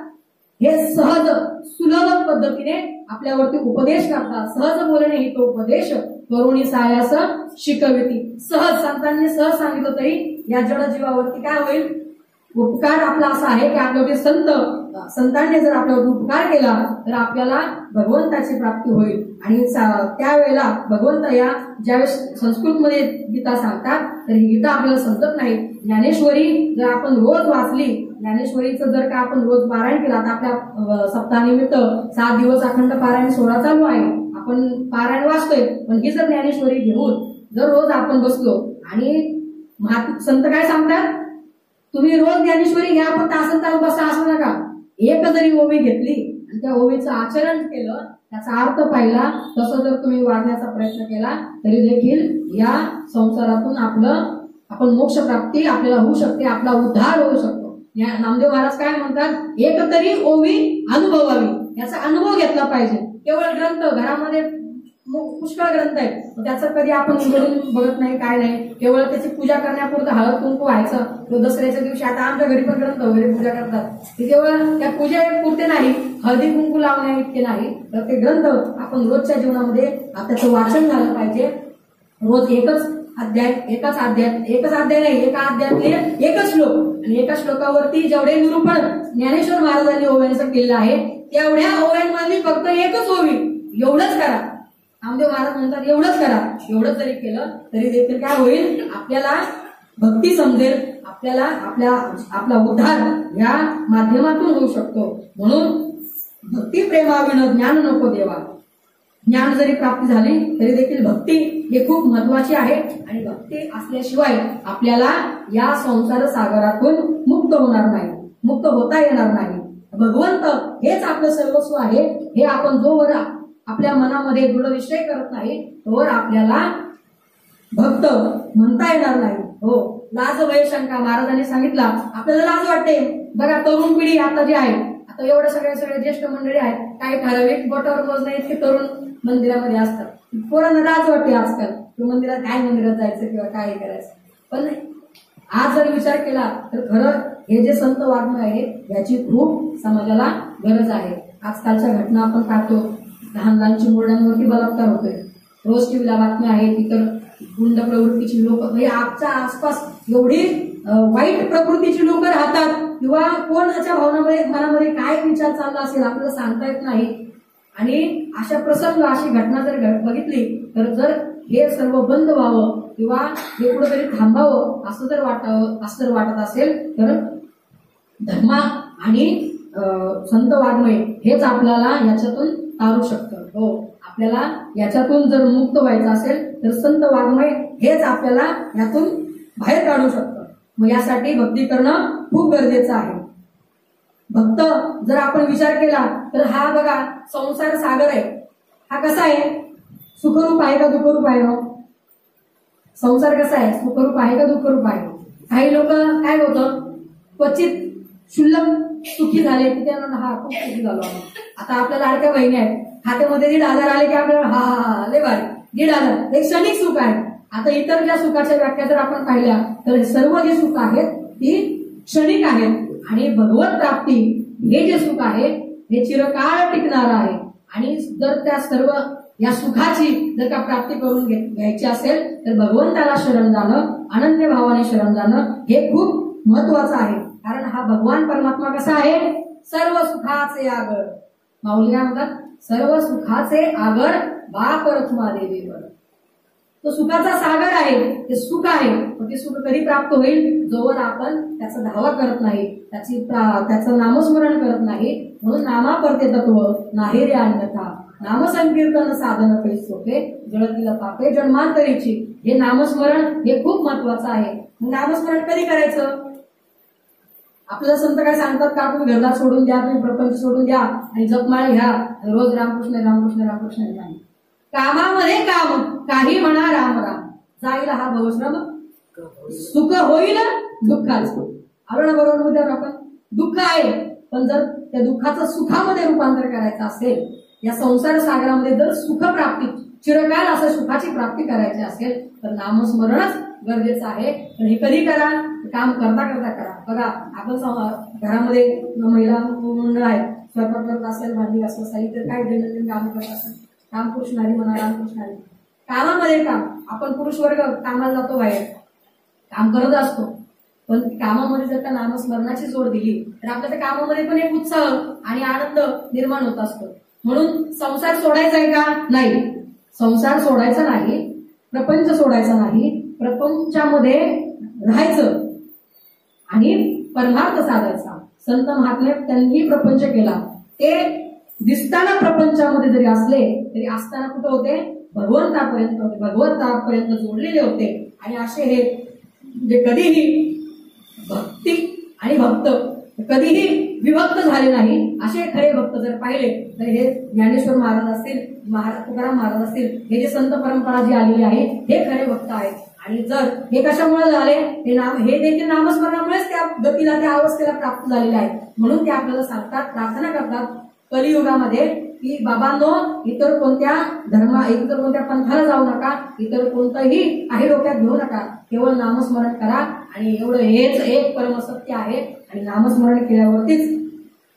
S1: हे सहज सुलभ पद्धतीने आपल्यावरती उपदेश करतात. सहज बोलणे ही तो उपदेश करुणी सायास शिकविती. सहज संतांनी सहज सांगितलं तरी या जड जीवावरती काय होईल, उपकार आपला असा आहे की आपल्यावरती संतांनी जर आपल्यावर उपकार केला तर आपल्याला भगवंताची प्राप्ती होईल. आणि त्यावेळेला भगवंत या ज्यावेळेस संस्कृतमध्ये गीता सांगतात तर ही गीता आपल्याला समजत नाही. ज्ञानेश्वरी जर आपण रोज वाचली, ज्ञानेश्वरीचं जर का आपण रोज पारायण केलं, आता आपल्या सप्ताहानिमित्त 7 दिवस अखंड पारायण सोहळा चालू आहे, आपण पारायण वाचतोय, पण ही जर ज्ञानेश्वरी घेऊन जर रोज आपण बसलो आणि संत काय सांगतात, तुम्ही रोज ज्ञानेश्वरी घ्या पण तासन बसा असं नका. एक जरी ओवी घेतली आणि त्या ओवीचं आचरण केलं, त्याचा अर्थ पाहिला, तसं जर तुम्ही वागण्याचा प्रयत्न केला तरी देखील या संसारातून आपण मोक्ष प्राप्ती आपल्याला होऊ शकते, आपला उद्धार होऊ शकतो. नामदेव महाराज काय म्हणतात, एक तरी ओवी अनुभवावी, याचा अनुभव घेतला पाहिजे. केवळ ग्रंथ घरामध्ये पुष्कळ ग्रंथ आहेत, त्याचं कधी आपण उघडून बघत नाही, काय नाही, केवळ त्याची पूजा करण्यापुरतं हळद कुंकू व्हायचं. दसऱ्याच्या दिवशी आता आमच्या घरी पण ग्रंथ वगैरे पूजा करतात, ते केवळ त्या पूजेपुरते नाही, हळदी कुंकू लावण्या इतके नाही, तर ते ग्रंथ आपण रोजच्या जीवनामध्ये त्याचं वाचन झालं पाहिजे. रोज एकच अध्याय नाही, एका अध्यायातले एकच श्लोक, आणि एका श्लोकावरती जेवढे निरूपण ज्ञानेश्वर महाराजांनी ओव्यांचं केलेलं आहे तेवढ्या ओव्यांमध्ये फक्त एकच ओवी, एवढंच करा. नामदेव महाराज म्हणतात एवढंच करा. एवढंच जरी केलं तरी देखील काय होईल, आपल्याला भक्ती समजेल, आपल्याला आपला उद्धार या माध्यमातून होऊ शकतो. म्हणून भक्ती प्रेमाविण ज्ञान नको देवा. ज्ञान जरी प्राप्ती झाली तरी देखील भक्ती हे खूप महत्वाची आहे, आणि भक्ती असल्याशिवाय आपल्याला या संसार सागरातून मुक्त होणार नाही, मुक्त होता येणार नाही. भगवंत हेच आपलं सर्वस्व आहे, हे आपण जोवर आपल्या मनामध्ये दृढ निश्चय करत नाही तोवर आपल्याला भक्त म्हणता येणार नाही. हो, लाज भय शंका महाराजांनी सांगितला. आपल्याला लाज वाटते बघा, तरुण पिढी आता जी आहे, आता एवढे सगळे ज्येष्ठ मंडळी आहेत, काही ठराविक बोटावर मोजणे इतके तरुण मंदिरामध्ये असतात. पोरांना लाज वाटते आजकाल मंदिरात, काय मंदिरात जायचं किंवा काय करायचं. पण आज जर विचार केला तर खरं हे जे संत वागणं आहे याची खूप समाजाला गरज आहे. आजकालच्या घटना आपण पाहतो, लहान लहान चिमुरड्यांवरती बलात्कार होतोय, रोज टीव्हीला बातम्या आहेत. इतर गुंड प्रवृत्तीची लोक, म्हणजे आमच्या आसपास एवढी वाईट प्रकृतीची लोक राहतात, किंवा कोणाच्या मनामध्ये काय विचार चालला असेल आपल्याला सांगता येत नाही. आणि अशा प्रसंग, अशी घटना जर बघितली तर जर हे सर्व बंद व्हावं किंवा हे कुठेतरी थांबावं असं जर वाटत असेल तर धर्म आणि संत वाङ्मय हेच आपल्याला याच्यातून तारू शकतं. हो, आपल्याला याच्यातून जर मुक्त व्हायचं असेल तर संत वाङ्मय हेच आपल्याला यातून बाहेर काढू शकतं. मग यासाठी भक्ती करणं खूप गरजेचं आहे. भक्त जर आपण विचार केला तर हा बघा संसार सागर आहे, हा कसा आहे, सुखरूप आहे का दुःखरूप आहे? संसार कसा आहे, सुखरूप आहे का दुःखरूप आहे? काही लोक काय होतं, क्वचित क्षुल्लक सुखी झाले की त्यांना हा खूप सुखी झालो. आता आपल्या लाडक्या बहिणी आहेत, खात्यामध्ये 1,500 आले की आपल्याला हा लय भारी 1,500 एक क्षणिक सुख आहे. आता इतर ज्या सुखाच्या व्याख्या जर आपण पाहिल्या तर सर्व जे सुख आहेत ती क्षणिक आहेत, आणि भगवत प्राप्ती हे जे सुख आहे हे चिरकाळ टिकणार आहे. आणि जर त्या सर्व या सुखाची जर का प्राप्ती करून घ्यायची असेल तर भगवंताला शरण जाणं, अनन्य भावाने शरण जाणं हे खूप महत्वाचं आहे. कारण हा भगवान परमात्मा कसा आहे, सर्व सुखाचे आगर. माऊली काय म्हणतात, सर्व सुखाचे आगर बाप रखमा देवीवर. तो सुखाचा सागर आहे, ते सुख आहे, पण ते सुख कधी प्राप्त होईल, जोवर आपण त्याचा धावा करत नाही, त्याचं नामस्मरण करत नाही. म्हणून नामापरते तत्व नाही रे अन्यथा, नामसंकीर्तन साधन पैसोके जळतीला पापे जन्मांतरीची. हे नामस्मरण हे खूप महत्वाचं आहे. नामस्मरण कधी करायचं? आपल्याला संत काय सांगतात का, तुम्ही घरदार सोडून द्या, तुम्ही प्रपंच सोडून द्या आणि जपमाळ घ्या, रोज रामकृष्ण रामकृष्ण रामकृष्ण नाही. कामामध्ये काम, काही म्हणा राम राम, जाईल हा भवश्रम, सुख होईल दुःखाचं. आलो बरोबर मुद्द्यावर आपण, दुःख आहे पण जर त्या दुःखाचं सुखामध्ये रूपांतर करायचं असेल, या संसार सागरामध्ये जर सुख प्राप्ती, चिरकाल असं सुखाची प्राप्ती करायची असेल तर नामस्मरणच गरजेचं आहे. पण हे कधी करा, काम करता करता करा. बघा आपण घरामध्ये महिला मंडळ आहेत, स्वयंपाक करत असेल, भांडी घासत असेल, तर काय दैनंदिन काम करत असेल, रामकृष्णारी म्हणा, रामकृष्णारी कामामध्ये काम. आपण पुरुष वर्ग कामाला जातो, बाहेर काम करत असतो, पण कामामध्ये जर का नामस्मरणाची जोड दिली तर आपल्या त्या कामामध्ये पण एक उत्साह आणि आनंद निर्माण होत असतो. म्हणून संसार सोडायचा आहे का? नाही, संसार सोडायचा नाही, प्रपंच सोडायचा नाही, प्रपंचामध्ये राहायचं आणि परमार्थ साधायचा. संत महात्मे त्यांनी प्रपंच केला, ते दिसताना प्रपंचामध्ये जरी असले तरी असताना कुठे होते? भगवंतापर्यंत होते, भगवंतापर्यंत जोडलेले होते. आणि असे हे म्हणजे कधीही भक्ती आणि भक्त कधीही विभक्त झाले नाही, असे खरे भक्त जर पाहिले तर हे ज्ञानेश्वर महाराज असतील, तुकाराम महाराज असतील, हे जे संत परंपरा जी आलेली आहे हे खरे भक्त आहेत. आणि जर हे कशामुळे झाले? हे देखील नामस्मरणामुळेच त्या गतीला, त्या अवस्थेला प्राप्त झालेले आहेत. म्हणून ते आपल्याला सांगतात, प्रार्थना करतात कलियुगामध्ये की बाबांनो, इतर कोणत्या इतर कोणत्या पंथाला जाऊ नका, इतर कोणतंही आहे डोक्यात घेऊ नका, केवळ नामस्मरण करा. आणि एवढं हेच एक परमसत्य आहे. आणि नामस्मरण केल्यावरतीच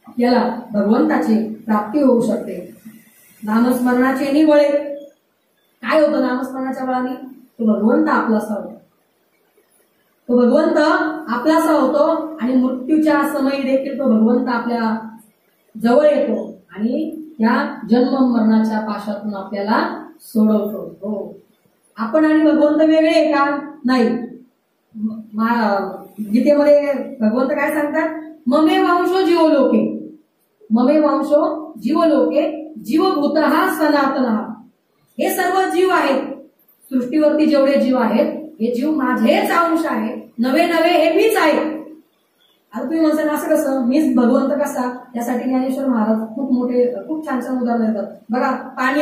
S1: आपल्याला भगवंताची प्राप्ती होऊ शकते. नामस्मरणाचे निवळे काय होतं? नामस्मरणाच्या बळाने तो भगवंत आपलासा होतो, तो भगवंत आपलासा होतो. आणि मृत्यूच्या समयी देखील तो भगवंत आपल्या जवळ येतो आणि त्या जन्म मरणाच्या पाशातून आपल्याला सोडवतो. हो, आपण आणि भगवंत वेगळे आहे का? नाही. गीतेमध्ये भगवंत काय सांगतात? ममे वांशो जीवलोके, ममे वांशो जीवलोके, जीवभूत हा सनातन. हे सर्व जीव आहेत, सृष्टीवरती जेवढे जीव आहेत हे जीव माझेच अंश आहे, नवे नवे हे मीच आहे. आता तुम्ही म्हणसान असं कसं? मीच भगवंत कसा? त्यासाठी ज्ञानेश्वर महाराज खूप छान छान उदाहरण देतात. बघा, पाणी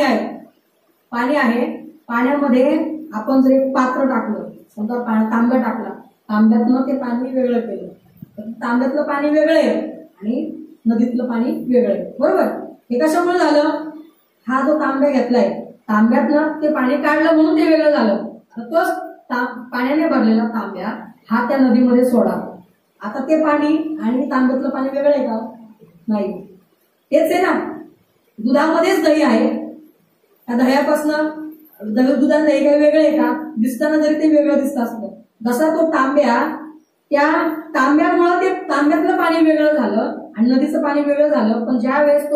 S1: आहे, पाण्यामध्ये आपण जर एक पात्र टाकलं, समजा तांब्या टाकला, तांब्यातनं ते पाणी वेगळं केलं, तर तांब्यातलं पाणी वेगळं आहे आणि नदीतलं पाणी वेगळं आहे, बरोबर? हे कशामुळे झालं? हा जो तांब्या घेतलाय, तांब्यातनं ते पाणी काढलं म्हणून ते वेगळं झालं. तोच पाण्याने भरलेला तांब्या हा त्या नदीमध्ये सोडा, आता ते पाणी आणि तांब्यातलं पाणी वेगळं आहे का? नाही. तेच आहे ना, दुधामध्येच दही आहे, त्या दह्यापासनं दुधात दही काही वेगळं आहे का? दिसताना जरी ते वेगळं दिसत असतं, जसा तो तांब्या, त्या तांब्यामुळं ते तांब्यातलं पाणी वेगळं झालं आणि नदीचं पाणी वेगळं झालं. पण ज्या वेळेस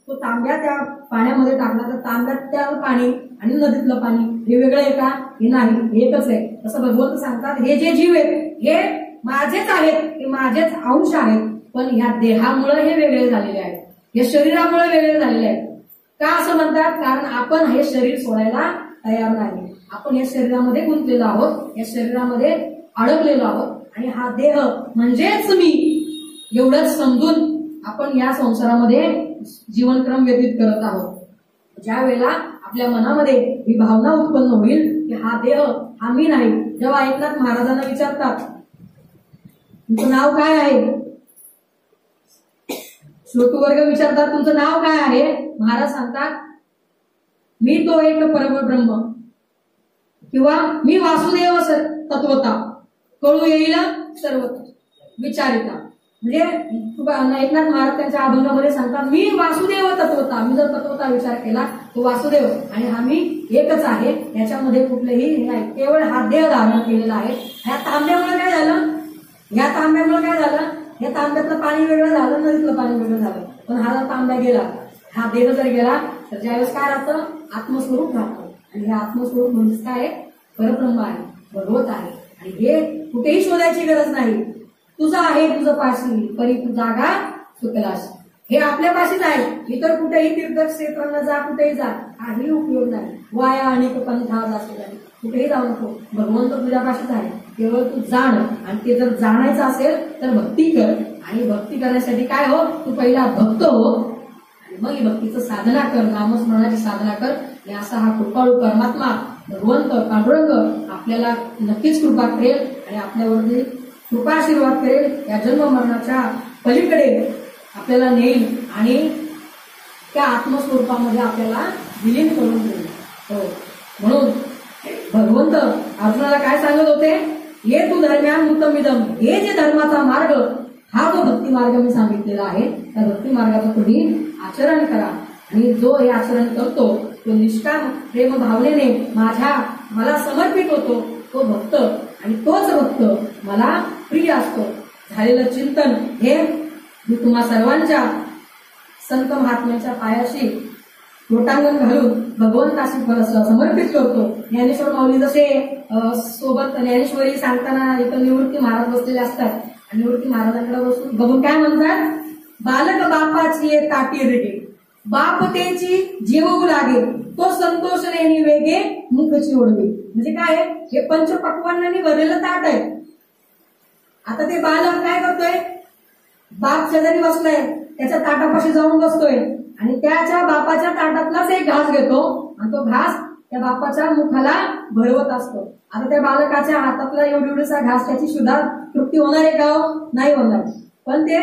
S1: तो तांब्या त्या पाण्यामध्ये टाकला तर तांब्यातलं पाणी आणि नदीतलं पाणी हे वेगळं आहे का? हे नाही, एकच आहे. तसं भगवंत सांगतात, हे जे जीव आहेत हे माझेच आहेत, हे माझेच अंश आहेत, पण ह्या देहामुळे हे वेगळे झालेले आहेत, हे शरीरामुळे वेगळे झालेले आहेत. का असं म्हणतात? कारण आपण हे शरीर सोडायला तयार नाही, आपण या शरीरामध्ये गुंतलेलो आहोत, या शरीरामध्ये अडकलेलो आहोत. आणि हा देह म्हणजेच मी, एवढंच समजून आपण या संसारामध्ये जीवनक्रम व्यतीत करत आहोत. ज्या वेळेला आपल्या मनामध्ये ही भावना उत्पन्न होईल की हा देह हा मी नाही, जेव्हा एकनाथ महाराजांना विचारतात तुमचं नाव काय आहे, श्रोतृवर्ग विचारतात तुमचं नाव काय आहे, महाराज सांगतात मी तो एक परमब्रह्म किंवा मी वासुदेव तत्वता, कळू येईल सर्व विचारिता. म्हणजे एकनाथ महाराज त्यांच्या अभंगामध्ये सांगतात मी वासुदेव तत्वता, मी जर तत्वता विचार केला तो वासुदेव आणि हा मी एकच आहे, याच्यामध्ये कुठलेही नाही, केवळ हा देह धारण केलेला आहे. ह्या तांब्यामुळे काय झालं? या तांब्यातलं पाणी वेगळं झालं, नदीतलं पाणी वेगळं झालं. पण हा जर तांब्या गेला, हा देह जर गेला तर ज्यावेळेस काय राहतं? आत्मस्वरूप राहतं. आणि हे आत्मस्वरूप म्हणजेच काय? परब्रह्म आहे, भगवत आहे. आणि हे कुठेही शोधायची गरज नाही, तुझं आहे तुझं पाशी, परी तू जागा सुकलाशी, हे आपल्या पाशीच आहे. इतर कुठेही तीर्थक्षेत्रांना जा, कुठेही जा, काही उपयोग नाही. वाया अनेक पंथा जास्त कुठेही जाऊ नको, भगवंत तुझ्या पाशीच आहे. केवळ तू जाण, आणि ते जर जाणायचं असेल तर भक्ती कर. आणि भक्ती करण्यासाठी काय हो? तू पहिला भक्त हो आणि मग ही भक्तीचं साधना कर, नामस्मरणाची साधना कर. आणि असा हा कृपाळू परमात्मा भगवंत पांडुरंग आपल्याला नक्कीच कृपा करेल आणि आपल्यावरती कृपाशीर्वाद करेल. या जन्म मरणाच्या पलीकडे आपल्याला नेईल आणि त्या आत्मस्वरूपामध्ये आपल्याला विलीन करून देईल. हो, म्हणून भगवंत अर्जुनाला काय सांगत होते? ये तू धर्म्यान उत्तमिदम, हे जे धर्माचा मार्ग, हा जो भक्ती मार्ग मी सांगितलेला आहे, त्या भक्ती मार्गाचं तुम्ही आचरण करा. आणि जो हे आचरण करतो तो निष्काम प्रेम भावनेने मला समर्पित होतो, तो भक्त आणि तोच भक्त मला प्रिय असतो. झालेलं चिंतन हे मी तुम्हा सर्वांच्या संत महात्म्यांच्या पायाशी लोटांगण घालून भगवंताशी समर्पित करतो. ज्ञानेश्वर माऊली जसे सोबत ज्ञानेश्वरी सांगताना इथं निवृत्ती महाराज बसलेले असतात आणि निवृत्ती महाराजांकडे बसून बघून काय म्हणतात, बालक बापाची ताटी रेगे, बाप त्याची जेवू लागे, तो संतोष नेणी वेगे मुखची ओढवी. म्हणजे काय, हे पंचपक्वान्नांनी भरलेलं ताट आहे. आता ते बालक काय करतोय, बाप शेजारी बसलाय, त्याच्या ताटापाशी जाऊन बसतोय आणि त्याच्या बापाच्या ताटातलाच एक घास घेतो आणि तो घास त्या बापाच्या मुखाला भरवत असतो. आता त्या बालकाच्या हातातला एवढीसा घास त्याची सुद्धा तृप्ती होणार आहे का? नाही होणार. पण ते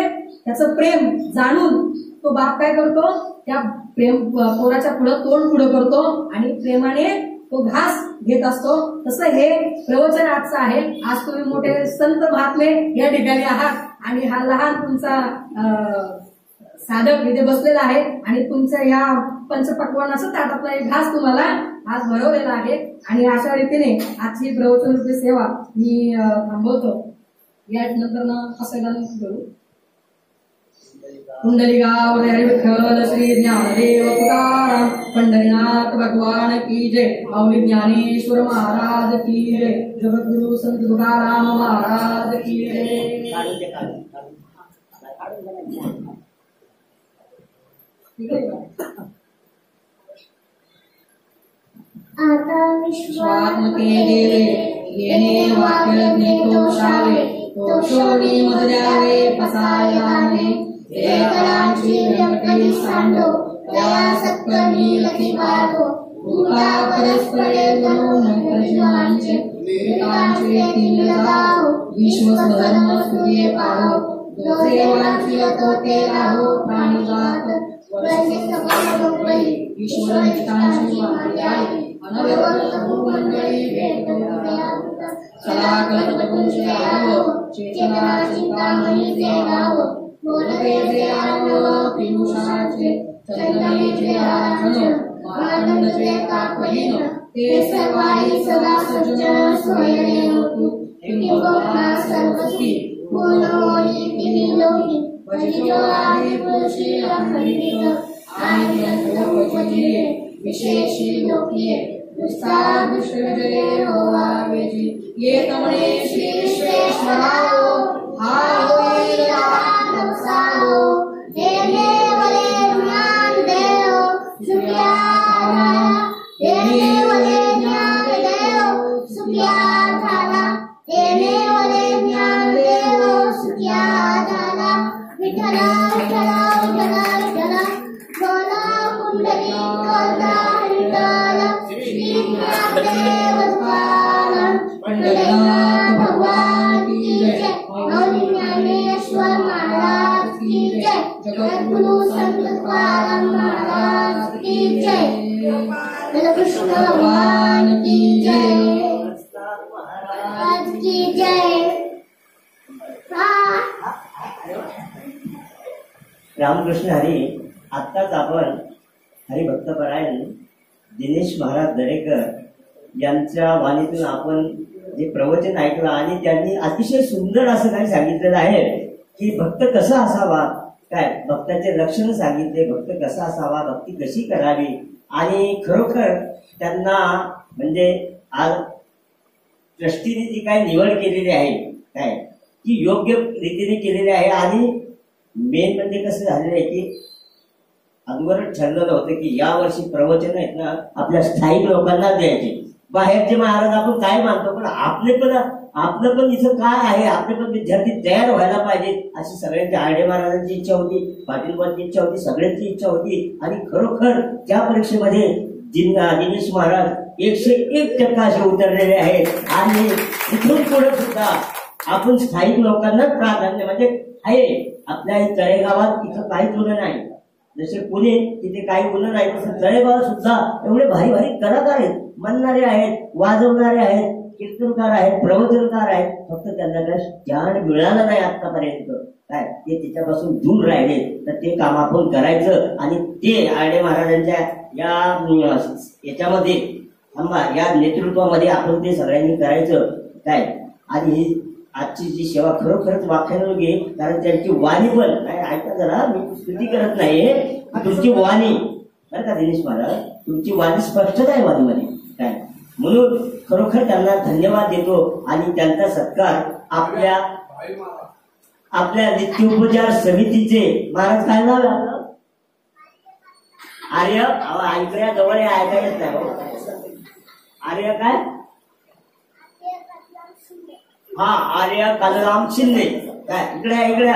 S1: त्याचं प्रेम जाणून तो बाप काय करतो, त्या प्रेम पोराच्या पुढं तोंड पुढं करतो आणि प्रेमाने तो घास घेत असतो. तसं हे प्रवचन आजचं आहे. आज तुम्ही मोठे संत महात्मे या ठिकाणी आहात आणि हा लहान तुमचा साधक इथे बसलेला आहे आणि तुमच्या या पंचपक्वानाचं ताटातला एक घास तुम्हाला आज भरवलेला आहे. आणि अशा रीतीने आजची प्रवचन रूपी सेवा मी थांबवतो. या नंतर असं गाणं करू. कुंडलिकावर हरी विठ्ठल श्री ज्ञानदेव तुकाराम पंढरीनाथ भगवान की जय. माऊली ज्ञानेश्वर महाराज की जय. जगद्गुरु संत तुकाराम महाराज की जय.
S3: आता विश्वात्मके
S1: देवे येणे वाक्य तो शावे, तो शोणी मध द्यावे पसाय गाणे.
S3: एकरांची व्यक्ती सांडो, त्या सक्कनी लखी पाडो. तुला परस्परे म्हणून प्रजनांचे एकांचे तीन गाव. विश्वधर्म सूर्य पाहो, जो सेवांची अतोटे राहो. प्राणी जात वर्षे सकल लोकई, ईश्वर निष्ठांची मार्गाई. अनवरत भूमंडळी भेटो सदा करत तुमचे आहो. चेतना चिंतामणी देवाव, बोलवे जे आनव पियुषाचे. चंदनेचे आचरण मानंदचे कापहीन, ते सर्वाई सदा सज्जन स्वयने होतु. किंबहुना सर्वस्वी पूर्णोनी तिनिलोकी. वजितो आदि पुरुषी अखंडित, आणि यंत्रोपजीये विशेषी लोकीये. विस्तार दुष्टविजये होवावेजी, ये तमणे श्री विश्वेश्वरायो. हा होई राम सारो, देने वले ज्ञान देव सुखिया झाला. देने वले ज्ञान देव सुखिया झाला. देने वले ज्ञान देव सुखिया झाला. विठ्ठला विठ्ठला विठ्ठला विठ्ठला, बोला पुंडलिक श्री ज्ञानदेव तुकाराम. पंढरीनाथ भगवान की जय. माऊली ज्ञानेश्वर महाराज की जय. जगद्गुरु संत तुकाराम महाराज की जय. कृष्ण भगवान की जय. महाराज की जय.
S2: रामकृष्ण हरी. आत्ताच आपण हरिभक्तपरायण दिनेश महाराज दरेकर यांच्या वाणीतून आपण जे प्रवचन ऐकलं आणि त्यांनी अतिशय सुंदर असं काही सांगितलेलं आहे की भक्त कसा असावा, काय भक्ताचे लक्षण सांगितले, भक्त कसा असावा, भक्ती कशी करावी. आणि खरोखर त्यांना म्हणजे आज ट्रस्टीने जी काही निवड केलेली आहे काय ती योग्य रीतीने केलेली आहे. आणि मेन म्हणजे कसं झालेलं आहे की अगोदरच ठरलेलं होतं की या वर्षी प्रवचन आहेत ना आपल्या स्थायिक लोकांना द्यायचे. बाहेरचे महाराज आपण काय मानतो, पण आपलं पण इथं काय आहे, आपले पण विद्यार्थी तयार व्हायला पाहिजेत अशी सगळ्यांची आरडे महाराजांची इच्छा होती, पाटीलबांची इच्छा होती, सगळ्यांची इच्छा होती. आणि खरोखर त्या परीक्षेमध्ये दिनेश महाराज 101% असे उतरलेले आहेत. आणि इथून पुढे सुद्धा आपण स्थायिक लोकांनाच प्राधान्य म्हणजे आहे. आपल्या तळेगावात इथं काहीच गुन्हे नाही, जसे पुणे तिथे काही गुन्हे नाही, तसं तळेगावात सुद्धा एवढे भारी भारी कलाकार आहेत, म्हणणारे आहेत, वाजवणारे आहेत, कीर्तनकार आहेत, प्रवचनकार आहेत. फक्त त्यांना काय ज्ञान मिळालं नाही आतापर्यंत, काय ते त्याच्यापासून दूर राहिले. तर ते काम आपण करायचं आणि ते आरडे महाराजांच्या याच्यामध्ये या नेतृत्वामध्ये आपण ते सगळ्यांनी करायचं. काय आणि ही आजची जी सेवा खरोखरच वाखाणयोग्य आहे, कारण त्यांची वाणी पण नाही, ऐका जरा, मी स्तुती करत नाही, तुमची वाणी बरं का दिनेश महाराज, तुमची वाणी स्पष्टता आहे वाणीमध्ये काय, म्हणून खरोखर त्यांना धन्यवाद देतो आणि त्यांचा सत्कार आपल्या नित्योपचार समितीचे महाराज काय नाव आहे आपलं? आर्य ऐकल्या जवळ ऐका येत नाही हो. आर्य काय? हा, आर्य कालराम शिंदे काय, इकडे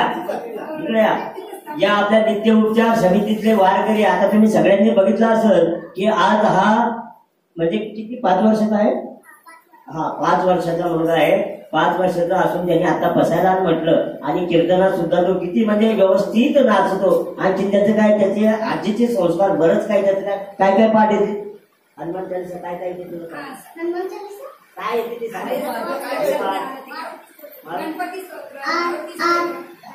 S2: या आपल्या नित्य उपचार समितीतले वारकरी. आता तुम्ही सगळ्यांनी बघितलं असेल की आज हा म्हणजे किती 5 वर्षाचा आहे, हा 5 वर्षाचा मुलगा आहे, 5 वर्षाचा असून त्यांनी आता बसायला म्हटलं आणि कीर्तनात सुद्धा तो किती म्हणजे व्यवस्थित नाचतो. आणखी त्याचं काय, त्याचे आजीचे संस्कार बरंच काय, त्याचं काय काय पाठ येते, हनुमान चालीसा काय काय येते, काय येते ते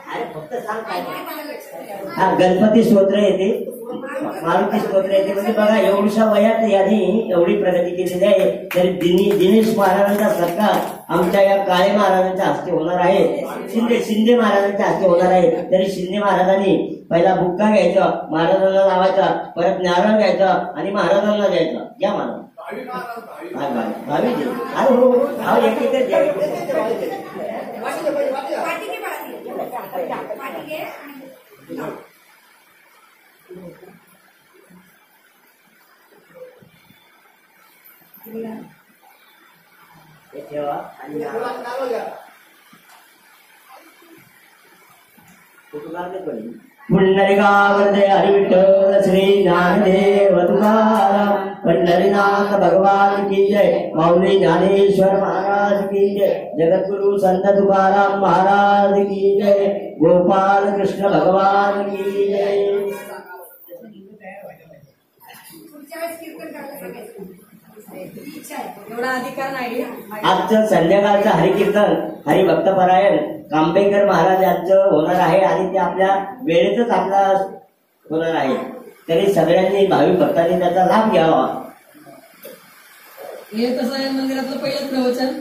S2: अरे फक्त सांग काय. हा, गणपती स्तोत्र येते, मारुती स्तोत्र येते. म्हणजे बघा एवढ्या वयात यांनी एवढी प्रगती केलेली आहे. तरी दिनेश महाराजांचा सत्कार आमच्या या काळे महाराजांच्या हस्ते होणार आहे, शिंदे महाराजांच्या हस्ते होणार आहे. तरी शिंदे महाराजांनी पहिला बुक्का घ्यायचा, महाराजांना लावायचा, परत नारळ घ्यायचा आणि महाराजांना द्यायचा. या महाराज पुंडलिकावरदे हरिविठ्ठल श्री ज्ञानदेव तुकाराम, पंढरीनाथ भगवान की जय, माऊली ज्ञानेश्वर महाराज की जय, जगद्गुरु संत तुकाराम महाराज की जय, गोपाल कृष्ण भगवान की जय.
S1: एवढा अधिकार नाही.
S2: आजचं संध्याकाळचं हरिकीर्तन हरिभक्तपरायण कांबेकर महाराज यांचं होणार आहे आणि ते आपल्या वेळेतच आपला होणार आहे. तरी सगळ्यांनी भाविक भक्तांनी त्याचा लाभ घ्यावा.
S1: हे कसं आहे, मंदिरातलं पहिलंच प्रवचन